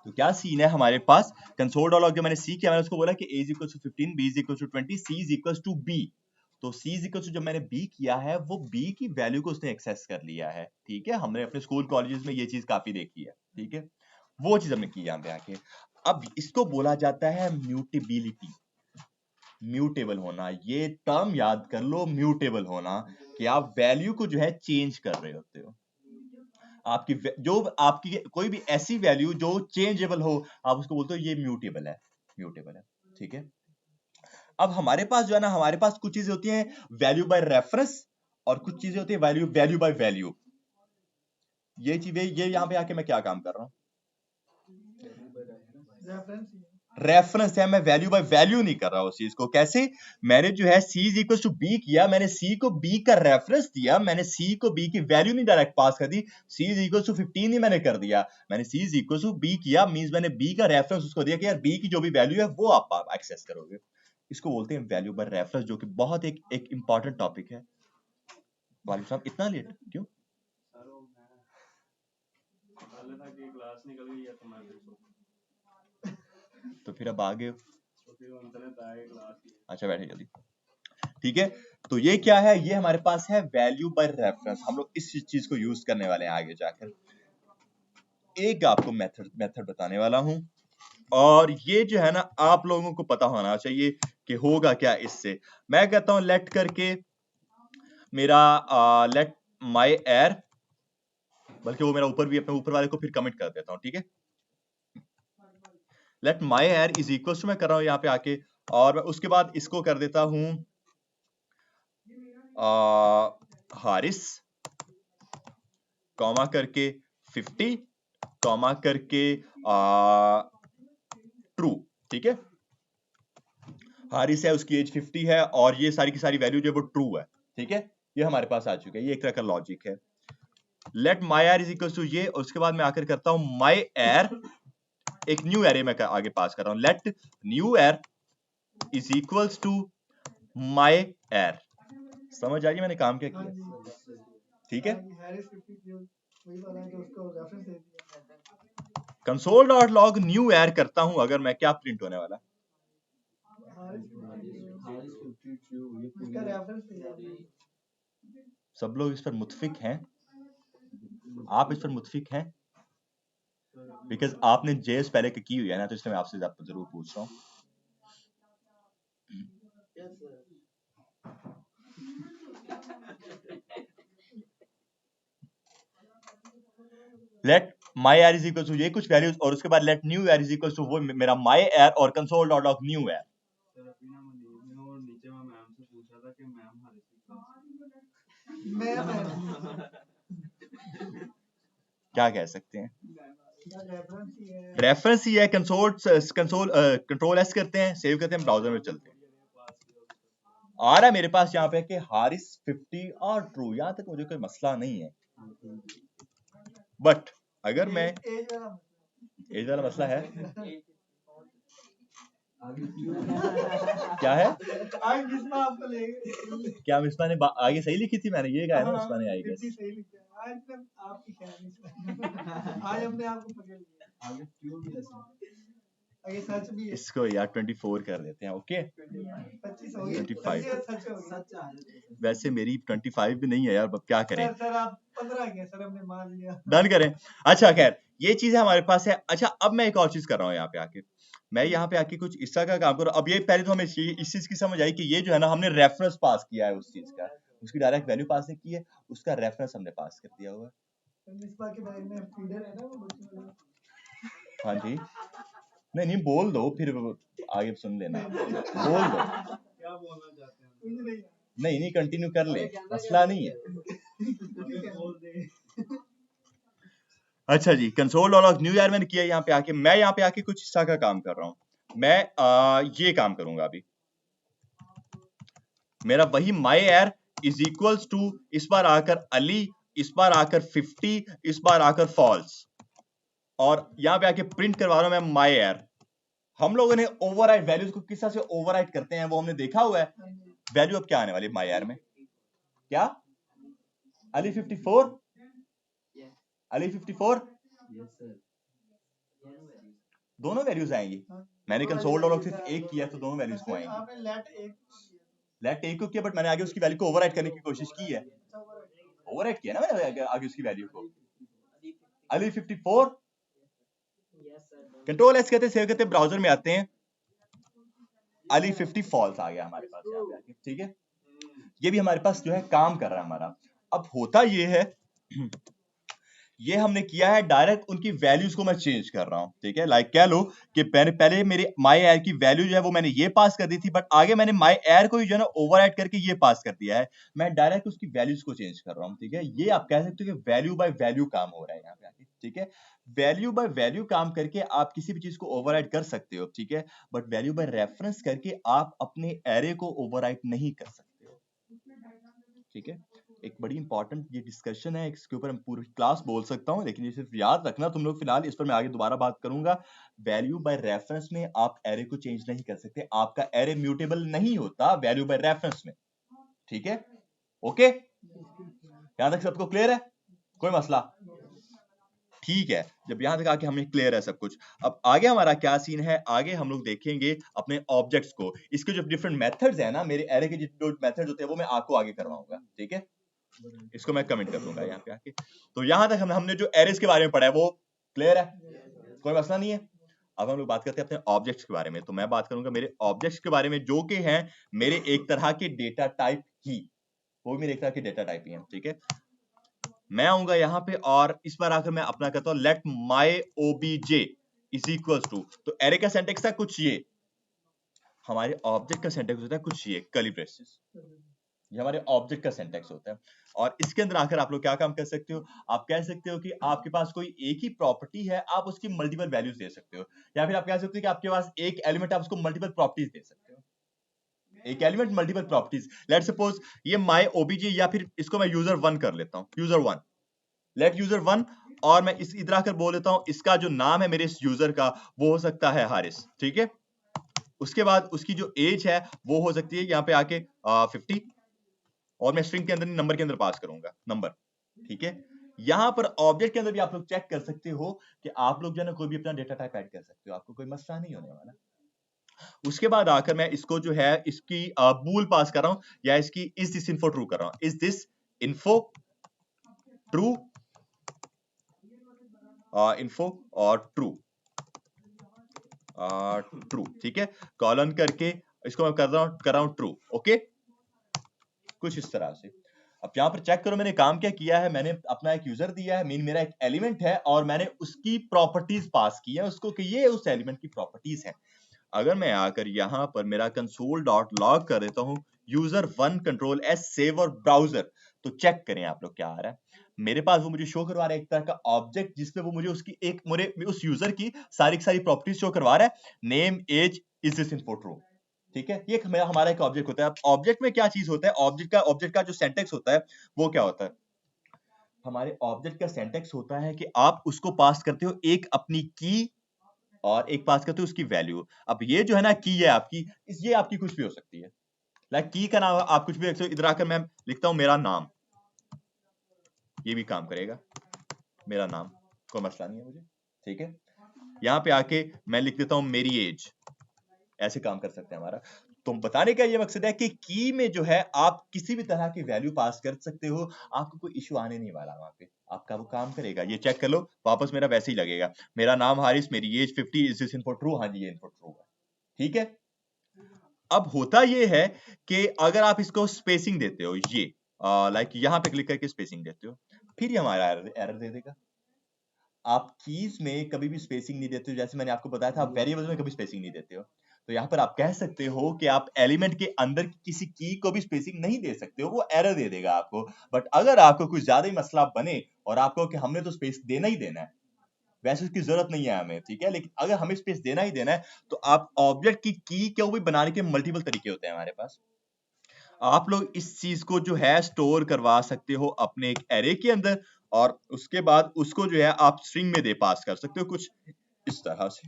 तो क्या सीन है हमारे पास, कंसोल डॉट लॉग जो मैंने सी किया, मैंने उसको बोला कि a is equals to 15, b is equals to 20, c is equals to b, तो c इज इक्वल्स टू जब मैंने b किया है वो b की वैल्यू को उसने एक्सेस कर लिया है, ठीक है, हमने अपने स्कूल कॉलेजेस में ये चीज काफी देखी है, ठीक है, वो चीज हमने की यहाँ पे आके। अब इसको बोला जाता है म्यूटेबिलिटी, म्यूटेबल होना, ये टर्म याद कर लो, म्यूटेबल होना, कि आप वैल्यू को जो है चेंज कर रहे होते हो, आपकी जो आपकी कोई भी ऐसी वैल्यू जो चेंजेबल हो आप उसको बोलते हो ये म्यूटेबल है, म्यूटेबल है, ठीक है। अब हमारे पास जो है ना, हमारे पास कुछ चीजें होती हैं वैल्यू बाय रेफरेंस और कुछ चीजें होती है वैल्यू बाय वैल्यू। ये चीजें, ये यहां पे आके मैं क्या काम कर रहा हूं, रेफरेंस है, मैं वैल्यू बाय वैल्यू नहीं कर रहा उस चीज को। कैसे, मैंने जो है c is equal to b किया, मैंने c को b का रेफरेंस दिया, मैंने c को b की वैल्यू नहीं डायरेक्ट पास कर दी, c इज इक्वल टू 15 ही मैंने कर दिया, मैंने c is equal to b किया, मींस मैंने b का रेफरेंस उसको दिया कि यार b की जो भी वैल्यू है वो आप एक्सेस करोगे, इसको बोलते हैं वैल्यू बाय रेफरेंस, जो कि बहुत एक इंपॉर्टेंट टॉपिक है। वालिद साहब इतना लेट क्यों? सर वो मैं पहले था कि क्लास निकल गई है तो मैं फिर सो, तो फिर अब आगे, तो फिर इंटरनेट आया क्लास की। अच्छा बैठे जल्दी, ठीक है। तो ये क्या है, ये हमारे पास है वैल्यू बाय रेफरेंस, हम लोग इस चीज को यूज करने वाले हैं आगे जाकर। एक आपको मेथड बताने वाला हूं, और ये जो है ना आप लोगों को पता होना चाहिए कि होगा क्या इससे। मैं कहता हूं लेट करके मेरा लेट माई एर, बल्कि वो मेरा ऊपर भी, अपने ऊपर वाले को फिर कमेंट कर देता हूं, ठीक है। लेट माई एर इज इक्वल टू, मैं कर रहा हूं यहाँ पे आके, और मैं उसके बाद इसको कर देता हूं हारिस, कॉमा करके 50, कॉमा करके ट्रू, ठीक है। हारिस है, उसकी एज 50 है, और ये सारी की सारी वैल्यू जो है वो ट्रू है, ठीक है। ये हमारे पास आ चुका है, ये एक तरह का लॉजिक है। लेट माई एर इज इक्वल टू ये, और उसके बाद मैं आकर करता हूं माई एर, एक न्यू एरे में आगे पास कर रहा हूं, लेट न्यू एर इज इक्वल्स टू माई एर। समझ आ रही मैंने काम क्या किया, ठीक है। कंसोल डॉट लॉग न्यू एर करता हूं अगर मैं, क्या प्रिंट होने वाला, सब लोग इस पर मुत्फिक हैं, आप इस पर मुत्फिक हैं, बिकॉज आपने जेएस पहले की हुई है ना, तो इसलिए मैं आपसे जरूर पूछ रहा हूं। लेट माई एर इज इक्वल टू ये कुछ वैल्यूज, और उसके बाद लेट न्यू एर इज इक्वल टू वो मेरा माई एर और कंसोल डॉट लॉग न्यू एर। सर अभी ना मैं और नीचे में मैम से पूछा था कि मैम हारिस की क्या कह सकते हैं, रेफरेंस ही है, कंट्रोल एस करते हैं, सेव करते हैं, ब्राउजर में चलते हैं। आ रहा है मेरे पास यहाँ पे कि हारिस 50 और ट्रू, यहाँ तक मुझे कोई मसला नहीं है, बट अगर मैं एज वाला मसला है, क्या है, क्या मिसबा ने आगे सही लिखी थी, मैंने ये कहा है ना मिसबा ने आई गेस, आज हमने आपको पकड़ लिया, आगे क्यों भी ऐसा, आगे सच भी है, इसको यार 24 कर देते हैं, ओके 25 हो गया, 25, सच हो गया, सच आ वैसे मेरी 25 भी नहीं है यार, अब क्या करें, सर आप 15 गए सर, हमने मान लिया, डन करें। अच्छा खैर ये चीज हमारे पास है। अच्छा अब मैं एक और चीज कर रहा हूँ यहाँ पे आके, मैं यहाँ पे आके कुछ इस तरह का काम कर रहा हूँ। अब ये पहले तो हमें इस चीज की समझ आई कि ये जो है ना हमने रेफरेंस पास किया है उस चीज का, उसकी डायरेक्ट वैल्यू पास नहीं की है, उसका रेफरेंस हमने पास कर दिया हुआ है। मिसबा के बैग में फीडर है ना वो बच्चों वाला, हाँ जी, नहीं बोल दो, फिर आगे सुन लेना, बोल दो, क्या बोलना चाहते हैं, नहीं कंटिन्यू कर ले, मसला नहीं है। बोल दे। अच्छा जी, कंसोल लॉग न्यू ईयर मैंने किया यहाँ पे आके, मैं यहाँ पे आके कुछ हिस्सा का काम कर रहा हूँ। मैं ये काम करूंगा अभी, मेरा वही माई एर इज इक्वल्स टू, इस बार आकर अली, इस बार आकर 50, इस बार आकर फॉल्स, और यहाँ पे आके प्रिंट करवा रहा हूं मैं माई एर। हम लोगों ने ओवरराइड वैल्यूज को किस तरह से ओवरराइड करते हैं वो हमने देखा हुआ है। वैल्यू अब क्या आने वाली है माई एर में, क्या अली 54, अली 54 यस सर दोनों वैल्यूज आएंगी। मैंने कंसोल लॉग सिर्फ एक किया तो दोनों वैल्यूज को आएंगी। आपने लेट एक को किया बट मैंने आगे उसकी वैल्यू को ओवरराइड करने की कोशिश की है, ओवरराइड किया ना मैंने आगे उसकी वैल्यू को। अली 54, कंट्रोल एस कहते सेव करते ब्राउजर में आते हैं, अली 50 फॉल्स आ गया हमारे पास यहाँ पे आके, ठीक है। ये भी हमारे पास जो है काम कर रहा है हमारा। अब होता ये है ये हमने किया है डायरेक्ट उनकी वैल्यूज को मैं चेंज कर रहा हूं, ठीक है। लाइक कह लो कि पहले मेरे माई एर की वैल्यू जो है वो मैंने ये पास कर दी थी, बट आगे मैंने माई एर को जो है ना ओवरराइड करके ये पास कर दिया है। मैं डायरेक्ट उसकी वैल्यूज को चेंज कर रहा हूं, ठीक है। ये आप कह सकते हो कि वैल्यू बाय वैल्यू काम हो रहा है यहाँ पे आके, ठीक है। वैल्यू बाय वैल्यू काम करके आप किसी भी चीज को ओवरराइड कर सकते हो, ठीक है, बट वैल्यू बाय रेफरेंस करके आप अपने एरे को ओवरराइड नहीं कर सकते हो, ठीक है। एक बड़ी इंपॉर्टेंट ये डिस्कशन है, इसके ऊपर मैं पूरी क्लास बोल सकता हूँ, लेकिन ये सिर्फ याद रखना तुम लोग फिलहाल, इस पर मैं आगे दोबारा बात करूंगा। वैल्यू बाय रेफरेंस में आप एरे को चेंज नहीं कर सकते, आपका एरे म्यूटेबल नहीं होता वैल्यू बाय रेफरेंस में, ठीक है। ओके, यहां तक सबको क्लियर है, कोई मसला? ठीक है, जब यहां तक आके हमें क्लियर है सब कुछ, अब आगे हमारा क्या सीन है, आगे हम लोग देखेंगे अपने ऑब्जेक्ट्स को। इसके जो डिफरेंट मेथड्स है ना, मेरे एरे के जो मेथड्स होते हैं वो मैं आपको आगे करवाऊंगा, ठीक है। इसको मैं कमेंट कर दूंगा यहाँ पे आके। तो यहां तक हमने जो एरेस के बारे में पढ़ा है वो क्लियर है, कोई मसला नहीं है। अब हम लोग बात करते हैं अपने ऑब्जेक्ट्स के बारे में। तो मैं बात करूंगा मेरे ऑब्जेक्ट्स के बारे में, जो कि हैं मेरे एक तरह के डेटा टाइप ही, वो भी मेरे एक तरह के डेटा टाइप ही हैं, ठीक है। मैं आऊंगा यहाँ पे और इस बार आकर मैं अपना कहता हूँ let my OBJ is equals to, तो एरे का सिंटैक्स था कुछ ये, हमारे ऑब्जेक्ट का सिंटैक्स होता है कुछ ये कर्ली ब्रेसेस, ये हमारे ऑब्जेक्ट का सिंटैक्स होता है। और इसके अंदर आकर आप लोग क्या काम कर सकते हो, आप कह सकते हो कि आपके पास कोई एक ही प्रॉपर्टी है, आप उसकी मल्टीपल वैल्यूज दे सकते हो, या फिर आप कह सकते हो कि आपके पास एक एलिमेंट, आप उसको मल्टीपल प्रॉपर्टीज दे सकते हो, एक element multiple properties. Let's suppose ये माय ओबीजे, या फिर इसको मैं यूजर 1 कर लेता हूं, यूजर 1, लेट यूजर 1, और मैं इस इधर आकर बोल देता हूं इसका जो नाम है मेरे इस यूजर का वो हो सकता है हारिस, ठीक है। उसके बाद उसकी जो एज है वो हो सकती है यहाँ पे आके 50, और मैं स्ट्रिंग के अंदर नंबर के अंदर पास करूंगा नंबर, ठीक है। यहां पर ऑब्जेक्ट के अंदर भी आप लोग चेक कर सकते हो कि आप लोग जो है ना कोई भी अपना डेटा टाइप ऐड कर सकते हो, आपको कोई मसला नहीं होने वाला। उसके बाद आकर मैं इसको जो है इसकी बूल पास कर रहा हूं, या इसकी इज दिस इन्फो ट्रू कर रहा हूं, is this info true, info और ट्रू, ट्रू, ठीक है। कॉलन करके इसको मैं कर रहा हूं ट्रू, ओके, कुछ इस तरह से। अब यहाँ पर चेक करो मैंने काम क्या किया है, मैंने अपना एक यूजर दिया है, मीन मेरा एक एलिमेंट है, और मैंने उसकी प्रॉपर्टीज पास की है उसको कि ये उस एलिमेंट की प्रॉपर्टीज है। अगर मैं आकर यहाँ पर मेरा कंसोल डॉट लॉग कर देता हूँ यूजर 1 कंट्रोल एस सेव और ब्राउजर, तो चेक करें आप लोग क्या आ रहा है मेरे पास, वो मुझे शो करवा रहा है एक तरह का ऑब्जेक्ट जिसपे वो मुझे उसकी एक मुझे उस यूजर की सारी प्रॉपर्टीज शो करवा रहा है, name age is this info true, ठीक है। ये हमारा एक ऑब्जेक्ट होता है। अब ऑब्जेक्ट में क्या चीज होता है, ऑब्जेक्ट का जो सिंटैक्स होता है वो क्या होता है, हमारे ऑब्जेक्ट का सिंटैक्स होता है कि आप उसको पास करते हो एक अपनी की और एक पास करते हो उसकी वैल्यू। अब ये जो है ना की है आपकी, ये आपकी कुछ भी हो सकती है, लाइक की का नाम आप कुछ भी लिख सकते हो। इधर आकर मैं लिखता हूं मेरा नाम, ये भी काम करेगा, मेरा नाम, कोई मसला नहीं है मुझे, ठीक है। यहाँ पे आके मैं लिख देता हूं मेरी एज, ऐसे काम कर सकते हैं हमारा। तो बताने का ये मकसद है कि की में जो है आप किसी भी तरह की वैल्यू पास कर सकते हो, आपको कोई इशू आने नहीं वाला, वहां पे आपका वो काम करेगा। ये चेक कर लो, वापस मेरा वैसे ही लगेगा, मेरा नाम हारिस, मेरी age 50, is this info true, हाँ जी ये इन्फो ट्रू है, ठीक है। अब होता ये है कि अगर आप इसको स्पेसिंग देते हो, ये लाइक यहाँ पे क्लिक करके स्पेसिंग देते हो, फिर ये हमारा एरर दे देगा। आप कीज में कभी भी स्पेसिंग नहीं देते हो, जैसे मैंने आपको बताया था, आप वेरिएबल्स में कभी स्पेसिंग नहीं देते हो, तो यहाँ पर आप कह सकते हो कि आप एलिमेंट के अंदर किसी की को भी स्पेसिंग नहीं दे सकते हो, वो एरर दे देगा आपको। बट अगर आपको कुछ ज्यादा ही मसला बने और आपको कि हमने तो स्पेस देना ही देना है, वैसे उसकी जरूरत नहीं है हमें, ठीक है, लेकिन अगर हमें स्पेस देना ही देना है तो आप ऑब्जेक्ट की को भी बनाने के मल्टीपल तरीके होते हैं हमारे पास। आप लोग इस चीज को जो है स्टोर करवा सकते हो अपने एक एरे के अंदर, और उसके बाद उसको जो है आप स्ट्रिंग में दे पास कर सकते हो कुछ इस तरह से।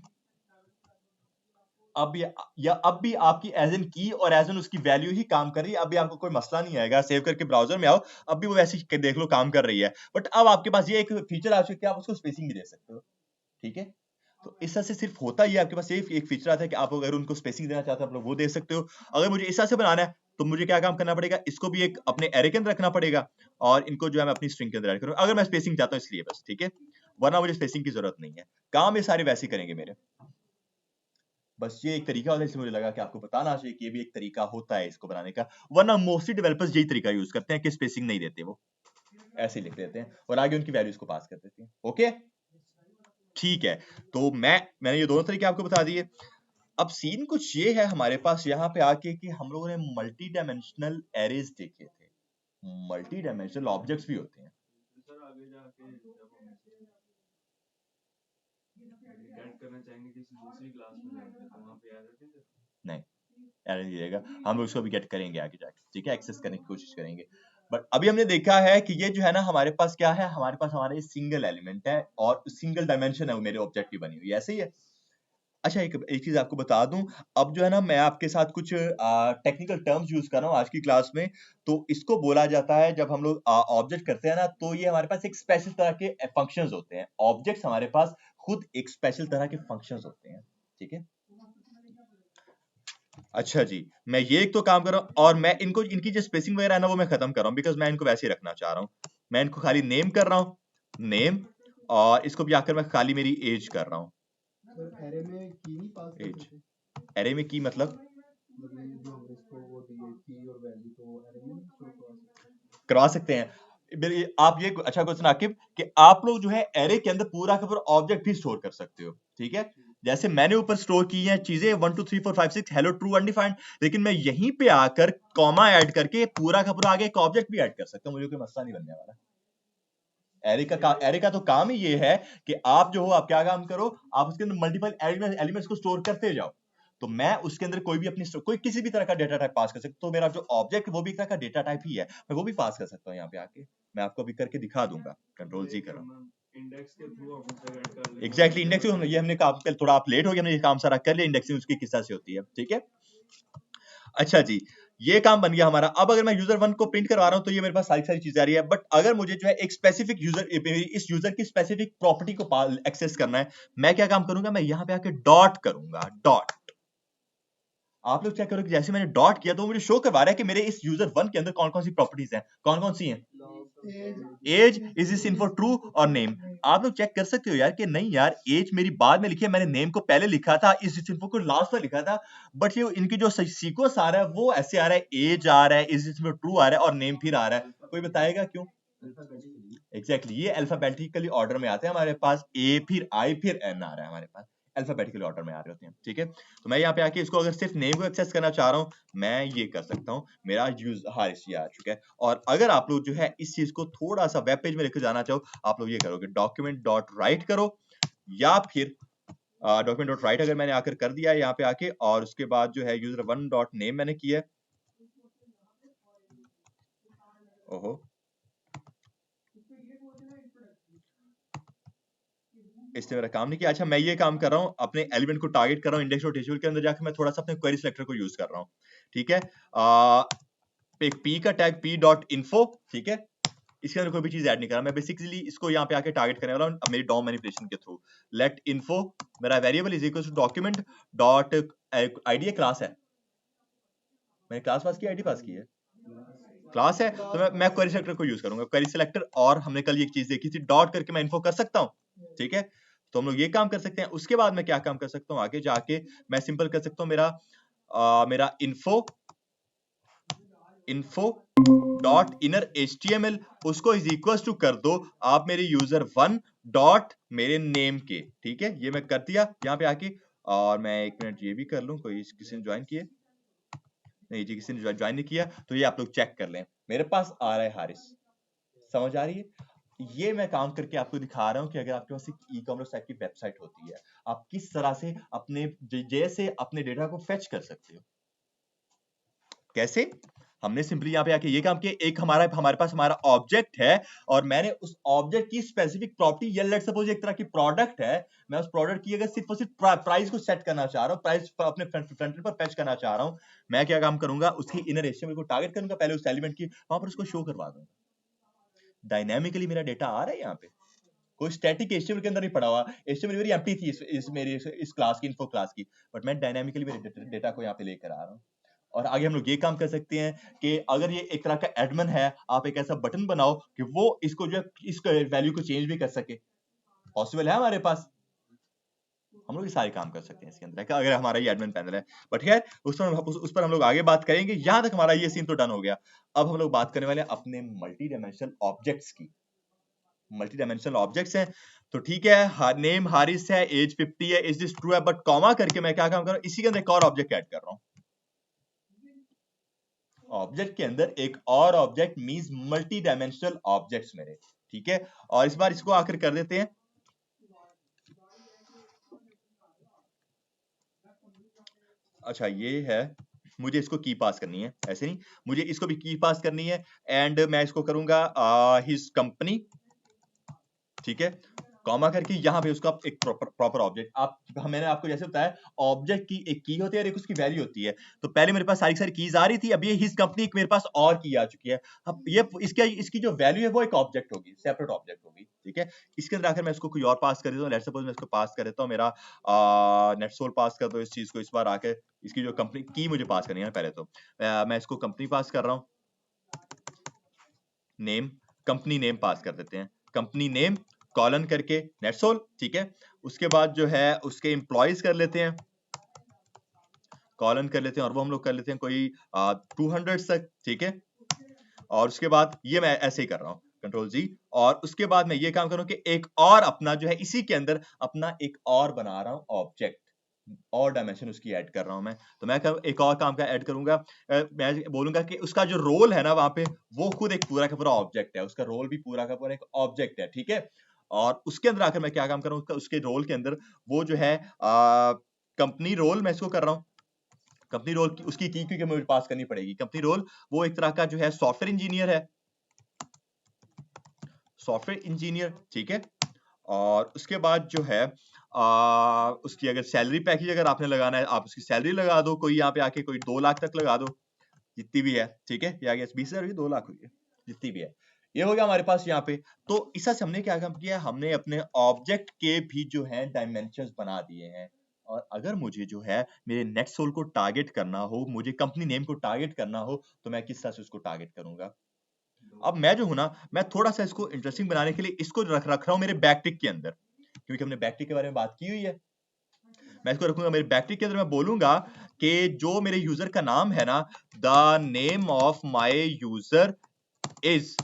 अब अब भी आपकी एज एन की और एज एन उसकी वैल्यू ही काम कर रही है, अब भी आपको कोई मसला नहीं आएगा। सेव करके ब्राउजर में आओ, अब भी वो वैसे ही देख लो काम कर रही है। बट अब आपके पास ये एक फीचर आ चुका है कि आप उसको स्पेसिंग भी दे सकते हो, ठीक है। तो इस तरह से सिर्फ होता ही है, आपके पास ये एक फीचर आता है कि आप अगर उनको स्पेसिंग देना चाहते हो आप लोग वो दे सकते हो। अगर मुझे इस तरह से बनाना है तो मुझे क्या काम करना पड़ेगा, इसको भी एक अपने एरे के अंदर रखना पड़ेगा और इनको जो है मैं अपनी स्ट्रिंग के अंदर ऐड करूंगा, अगर मैं स्पेसिंग चाहता हूं इसलिए बस, ठीक है, वरना मुझे स्पेसिंग की जरूरत नहीं है। काम ये सारे वैसे ही करेंगे मेरे। बस ये एक तरीका होता है, इसलिए मुझे लगा कि आपको बताना चाहिए कि ये भी एक तरीका होता है इसको बनाने का, वरना मोस्टली डेवलपर्स यही तरीका यूज करते हैं कि स्पेसिंग नहीं देते, वो ऐसे ही लिख देते हैं और आगे उनकी वैल्यूज को पास कर देते हैं। ओके, ठीक है। तो मैंने ये दोनों तरीके आपको बता दिए। अब सीन कुछ ये है हमारे पास यहाँ पे आके कि हम लोगों ने मल्टी डायमेंशनल एरेज देखे थे, मल्टी डायमेंशनल ऑब्जेक्ट्स भी होते हैं। सर आगे जाके जब हम ऐड करना चाहेंगे किसी दूसरी क्लास में जाके तो वहां पे एरर देगा? नहीं, एरर नहीं देगा, हम लोग उसको भी गेट करेंगे आगे जाके, ठीक है, एक्सेस करने की कोशिश करेंगे। बट अभी हमने देखा है कि ये जो है ना हमारे पास क्या है, हमारे पास हमारे सिंगल एलिमेंट है और सिंगल डायमेंशन है, वो मेरे ऑब्जेक्ट की बनी हुई है, ऐसे ही है। अच्छा, एक चीज आपको बता दूं, अब जो है ना मैं आपके साथ कुछ टेक्निकल टर्म्स यूज कर रहा हूँ आज की क्लास में। तो इसको बोला जाता है, जब हम लोग ऑब्जेक्ट करते हैं ना तो ये हमारे पास एक स्पेशल तरह के फंक्शंस होते हैं। ऑब्जेक्ट्स हमारे पास खुद एक स्पेशल तरह के फंक्शंस होते हैं, ठीक है। अच्छा जी, मैं ये एक तो काम कर रहा हूँ और मैं इनको इनकी जो स्पेसिंग वगैरह है ना वो मैं खत्म कर रहा हूँ, बिकॉज मैं इनको वैसे ही रखना चाह रहा हूँ। मैं इनको खाली नेम कर रहा हूँ, नेम, और इसको भी आकर मैं खाली मेरी एज कर रहा हूँ। सर एरे में की नहीं पास कर एज, सकते? एरे में की मतलब मतलब जो इसको वो दिए की और वैल्यू तो एरे में स्टोर करवा सकते हैं। आप ये अच्छा क्वेश्चन आकिब कि आप लोग जो है एरे के अंदर पूरा का पूरा ऑब्जेक्ट भी स्टोर कर सकते हो, ठीक है। जैसे मैंने ऊपर स्टोर की हैं चीजें 1 2 3 4 5 6 हेलो ट्रू अनडिफाइंड, लेकिन मैं यहीं पे आकर कॉमा ऐड करके पूरा का पूरा आगे एक ऑब्जेक्ट भी ऐड कर सकता हूँ, मुझे कोई मसला नहीं बनने वाला। एरे का तो काम ही ये है कि आप जो हो आप क्या काम करो, आप उसके अंदर मल्टीपल एलिमेंट्स को स्टोर करते जाओ। तो मैं उसके अंदर कोई भी अपनी कोई किसी भी तरह का डेटा टाइप पास कर सकता हूँ। तो मेरा जो ऑब्जेक्ट वो भी एक तरह का डेटा टाइप ही है, मैं वो भी पास कर सकता हूँ यहाँ पे आके। मैं आपको अभी करके दिखा दूंगा, कंट्रोल जी कर रहा हूँ। इंडेक्स के थ्रू हम उसे ऐड कर लेंगे। एग्जैक्टली, इंडेक्सिंग ये हमने काम कल थोड़ा आप लेट हो गया, हमने ये काम सारा कर लिया। इंडेक्सिंग उसकी किस तरह से होती है, ठीक है। अच्छा जी, ये काम बन गया हमारा। अब अगर मैं यूजर 1 को प्रिंट करवा रहा हूं तो ये मेरे पास सारी चीजें आ रही है। बट अगर मुझे जो है एक स्पेसिफिक यूजर, इस यूजर की स्पेसिफिक प्रॉपर्टी को एक्सेस करना है, मैं क्या काम करूंगा, मैं यहां पे आके डॉट करूंगा, डॉट। आप लोग चेक करो कि जैसे मैंने डॉट किया तो मुझे शो करवा रहा है कि मेरे इस यूजर 1 के अंदर कौन कौन सी प्रॉपर्टीज हैं, कौन कौन सी हैं। Age, is this info true और नेम। आप लोग चेक कर सकते हो यार कि नहीं यार, एज मेरी बाद में लिखी है, मैंने नेम को पहले लिखा था, इस दिस इन्फो को लास्ट में लिखा था। बट ये इनकी जो सीक्वेंस आ रहा है वो ऐसे आ रहा है, एज आ रहा है, इज दिस इन्फो ट्रू आ रहा है और नेम फिर आ रहा है। कोई बताएगा क्यों? एग्जैक्टली, ये अल्फाबेटिकली ऑर्डर में आते हैं हमारे पास, ए फिर आई फिर एन आ रहा है हमारे पास, अल्फाबेटिकली ऑर्डर में आ रहे होते हैं, ठीक है। तो मैं यहाँ पे आके इसको अगर सिर्फ नेम को एक्सेस करना चाह रहा हूँ, मैं ये कर सकता हूँ। मेरा यूज ये आ चुका है। और अगर आप लोग जो है इस चीज को थोड़ा सा वेब पेज में लेकर जाना चाहो, आप लोग ये करोगे, डॉक्यूमेंट डॉट राइट करो, या फिर डॉक्यूमेंट डॉट राइट अगर मैंने आकर कर दिया है यहाँ पे आके, और उसके बाद जो है यूजर 1 डॉट नेम मैंने किया है। ओहो, इसने मेरा काम नहीं किया। अच्छा, मैं ये काम कर रहा हूँ, अपने एलिमेंट को टारगेट कर रहा हूँ, इंडेक्स डॉट एचटीएमएल के अंदर जाकर मैं थोड़ा सा अपने क्वेरी सिलेक्टर को यूज कर रहा हूँ, ठीक है। एक पी का टैग p डॉट इन्फो, ठीक है, इसके अंदर कोई भी चीज ऐड नहीं कर रहा, मैं बेसिकली इसको यहाँ पे आके टारगेट करने वाला हूँ मेरी डॉम मैनिपुलेशन के थ्रू। लेट इन्फो, मेरा variable is equal to document dot ID class है, मैंने क्लास पास की, आईडी पास की है, क्लास है। तो मैं क्वेरी सिलेक्टर को यूज करूंगा, क्वेरी सिलेक्टर, और हमने कल ये चीज देखी थी, डॉट करके मैं इन्फो कर सकता हूँ, ठीक है। तो हम लोग ये काम कर सकते हैं। उसके बाद मैं क्या काम कर सकता हूँ, आगे जाके मैं सिंपल कर सकता हूँ, मेरा इन्फो डॉट इनर एचटीएमएल, उसको इज इक्वल टू कर दो आप मेरे यूजर 1 डॉट मेरे नेम के, ठीक है। ये मैं कर दिया यहाँ पे आके, और मैं 1 मिनट ये भी कर लूं, कोई किसी ने ज्वाइन किया नहीं जी, किसी ने ज्वाइन नहीं किया, तो ये आप लोग चेक कर लें। मेरे पास आ रहा है हारिस, समझ आ रही है? ये मैं काम करके आपको दिखा रहा हूं कि अगर आपके पास एक ई कॉमर्स टाइप की वेबसाइट होती है, आप किस तरह से अपने जैसे अपने डेटा को फेच कर सकते हो। कैसे? हमने सिंपली यहाँ पे आके ये काम किया, एक हमारे पास हमारा ऑब्जेक्ट है और मैंने उस ऑब्जेक्ट की स्पेसिफिक प्रॉपर्टी, या लेट्स सपोज एक तरह की प्रोडक्ट है, मैं उस प्रोडक्ट की अगर सिर्फ और सिर्फ प्राइस को सेट करना चाह रहा हूँ, प्राइस अपने फ्रंट एंड पर फेच करना चाह रहा हूँ, मैं क्या काम करूंगा, उसकी इनर एचटीएमएल को टारगेट करूंगा, पहले उस एलिमेंट की वहां पर उसको शो करवा दूंगा। डायनामिकली मेरा डेटा आ रहा है यहाँ पे, कोई स्टैटिक एचटीएमएल के अंदर नहीं पड़ा हुआ। एचटीएमएल मेरी एम्प्टी थी इस मेरी इस क्लास की, इन्फो क्लास की, बट मैं डायनामिकली मेरे डेटा को यहाँ पे लेकर आ रहा हूँ। और आगे हम लोग ये काम कर सकते हैं कि अगर ये एक तरह का एडमिन है, आप एक ऐसा बटन बनाओ कि वो इसको जो है इसको वैल्यू को चेंज भी कर सके। पॉसिबल है हमारे पास, हम लोग ये सारे काम कर सकते हैं इसके अंदर अगर हमारा ये एडमिन पैनल है। बट खैर उस पर हम लोग आगे बात करेंगे। यहां तक हमारा ये सीन तो डन हो गया। अब हम लोग बात करने वाले हैं अपने मल्टी डायमेंशनल ऑब्जेक्ट्स की। मल्टी डायमेंशनल ऑब्जेक्ट्स हैं तो ठीक है, नेम हारिस है, एज 50 है, इज दिस ट्रू है, बट कॉमा करके मैं क्या काम कर रहा हूं, इसी के अंदर एक और ऑब्जेक्ट ऐड कर रहा हूं। ऑब्जेक्ट के अंदर एक और object means multi dimensional objects मेरे, ठीक है। और इस बार इसको आखिर कर देते हैं, अच्छा ये है, मुझे इसको की पास करनी है, ऐसे नहीं, मुझे इसको भी की पास करनी है। एंड मैं इसको करूंगा हिज कंपनी, ठीक है, कॉमा करके यहाँ पे उसका एक प्रॉपर ऑब्जेक्ट। आप मैंने आपको जैसे बताया ऑब्जेक्ट की एक की होती है और एक उसकी वैल्यू होती है। तो पहले मेरे पास सारी कीज आ रही थी, अब ये हिज कंपनी मेरे पास और की आ चुकी है। अब ये इसकी जो वैल्यू है वो एक ऑब्जेक्ट होगी, सेपरेट ऑब्जेक्ट होगी, ठीक है। इसके अंदर आकर मैं इसको कोई और पास कर देता हूँ, लेट्स सपोज मैं इसको पास कर देता हूँ मेरा नेटसोल पास कर दो इस चीज को। इस बार आकर इसकी जो कंपनी की मुझे पास करनी है पहले तो मैं इसको कंपनी पास कर रहा हूँ, नेम, कंपनी नेम पास कर देते हैं, कंपनी नेम कॉलन करके नेटसोल, ठीक है। उसके बाद जो है उसके एम्प्लॉयज कर लेते हैं, कॉलन कर लेते हैं, और वो हम लोग कर लेते हैं कोई 200 तक, ठीक है। और उसके बाद ये मैं ऐसे ही कर रहा हूँ, कंट्रोल जी। और उसके बाद मैं ये काम करूँ कि एक और अपना जो है इसी के अंदर अपना एक और बना रहा हूँ ऑब्जेक्ट, और डायमेंशन उसकी ऐड कर रहा हूं मैं। तो मैं एक और काम का ऐड करूंगा, मैं बोलूंगा कि उसका जो रोल है ना वहां पे, वो खुद एक पूरा का पूरा ऑब्जेक्ट है, उसका रोल भी पूरा का पूरा एक ऑब्जेक्ट है, ठीक है। और उसके अंदर आकर मैं क्या काम कर रहा हूं, उसके रोल के अंदर वो जो है कंपनी रोल मैं इसको कर रहा हूं। कंपनी रोल की उसकी की क्योंकि मुझे पास करनी पड़ेगी। कंपनी रोल वो एक तरह का जो है सॉफ्टवेयर इंजीनियर है, सॉफ्टवेयर इंजीनियर, ठीक है। और उसके बाद जो है उसकी अगर सैलरी पैकेज अगर आपने लगाना है, आप उसकी सैलरी लगा दो, कोई यहाँ पे आके कोई 2 लाख तक लगा दो, जितनी भी है, ठीक है। या 20,000 हुई, 2 लाख हुई है, जितनी भी है, ये हो गया हमारे पास यहाँ पे। तो इस से हमने क्या काम किया, हमने अपने ऑब्जेक्ट के भी जो है डायमेंशंस बना दिए हैं। और अगर मुझे जो है मेरे नेटसोल को टारगेट करना हो, मुझे कंपनी नेम को टारगेट करना हो, तो मैं किस तरह से उसको टारगेट करूंगा। अब मैं जो हूं ना, मैं थोड़ा सा इसको इंटरेस्टिंग बनाने के लिए इसको रख रहा हूं मेरे बैकटिक के अंदर, क्योंकि हमने बैकटिक के बारे में बात की हुई है। मैं इसको रखूंगा मेरे बैकटिक के अंदर, मैं बोलूंगा कि जो मेरे यूजर का नाम है ना, the name of my user is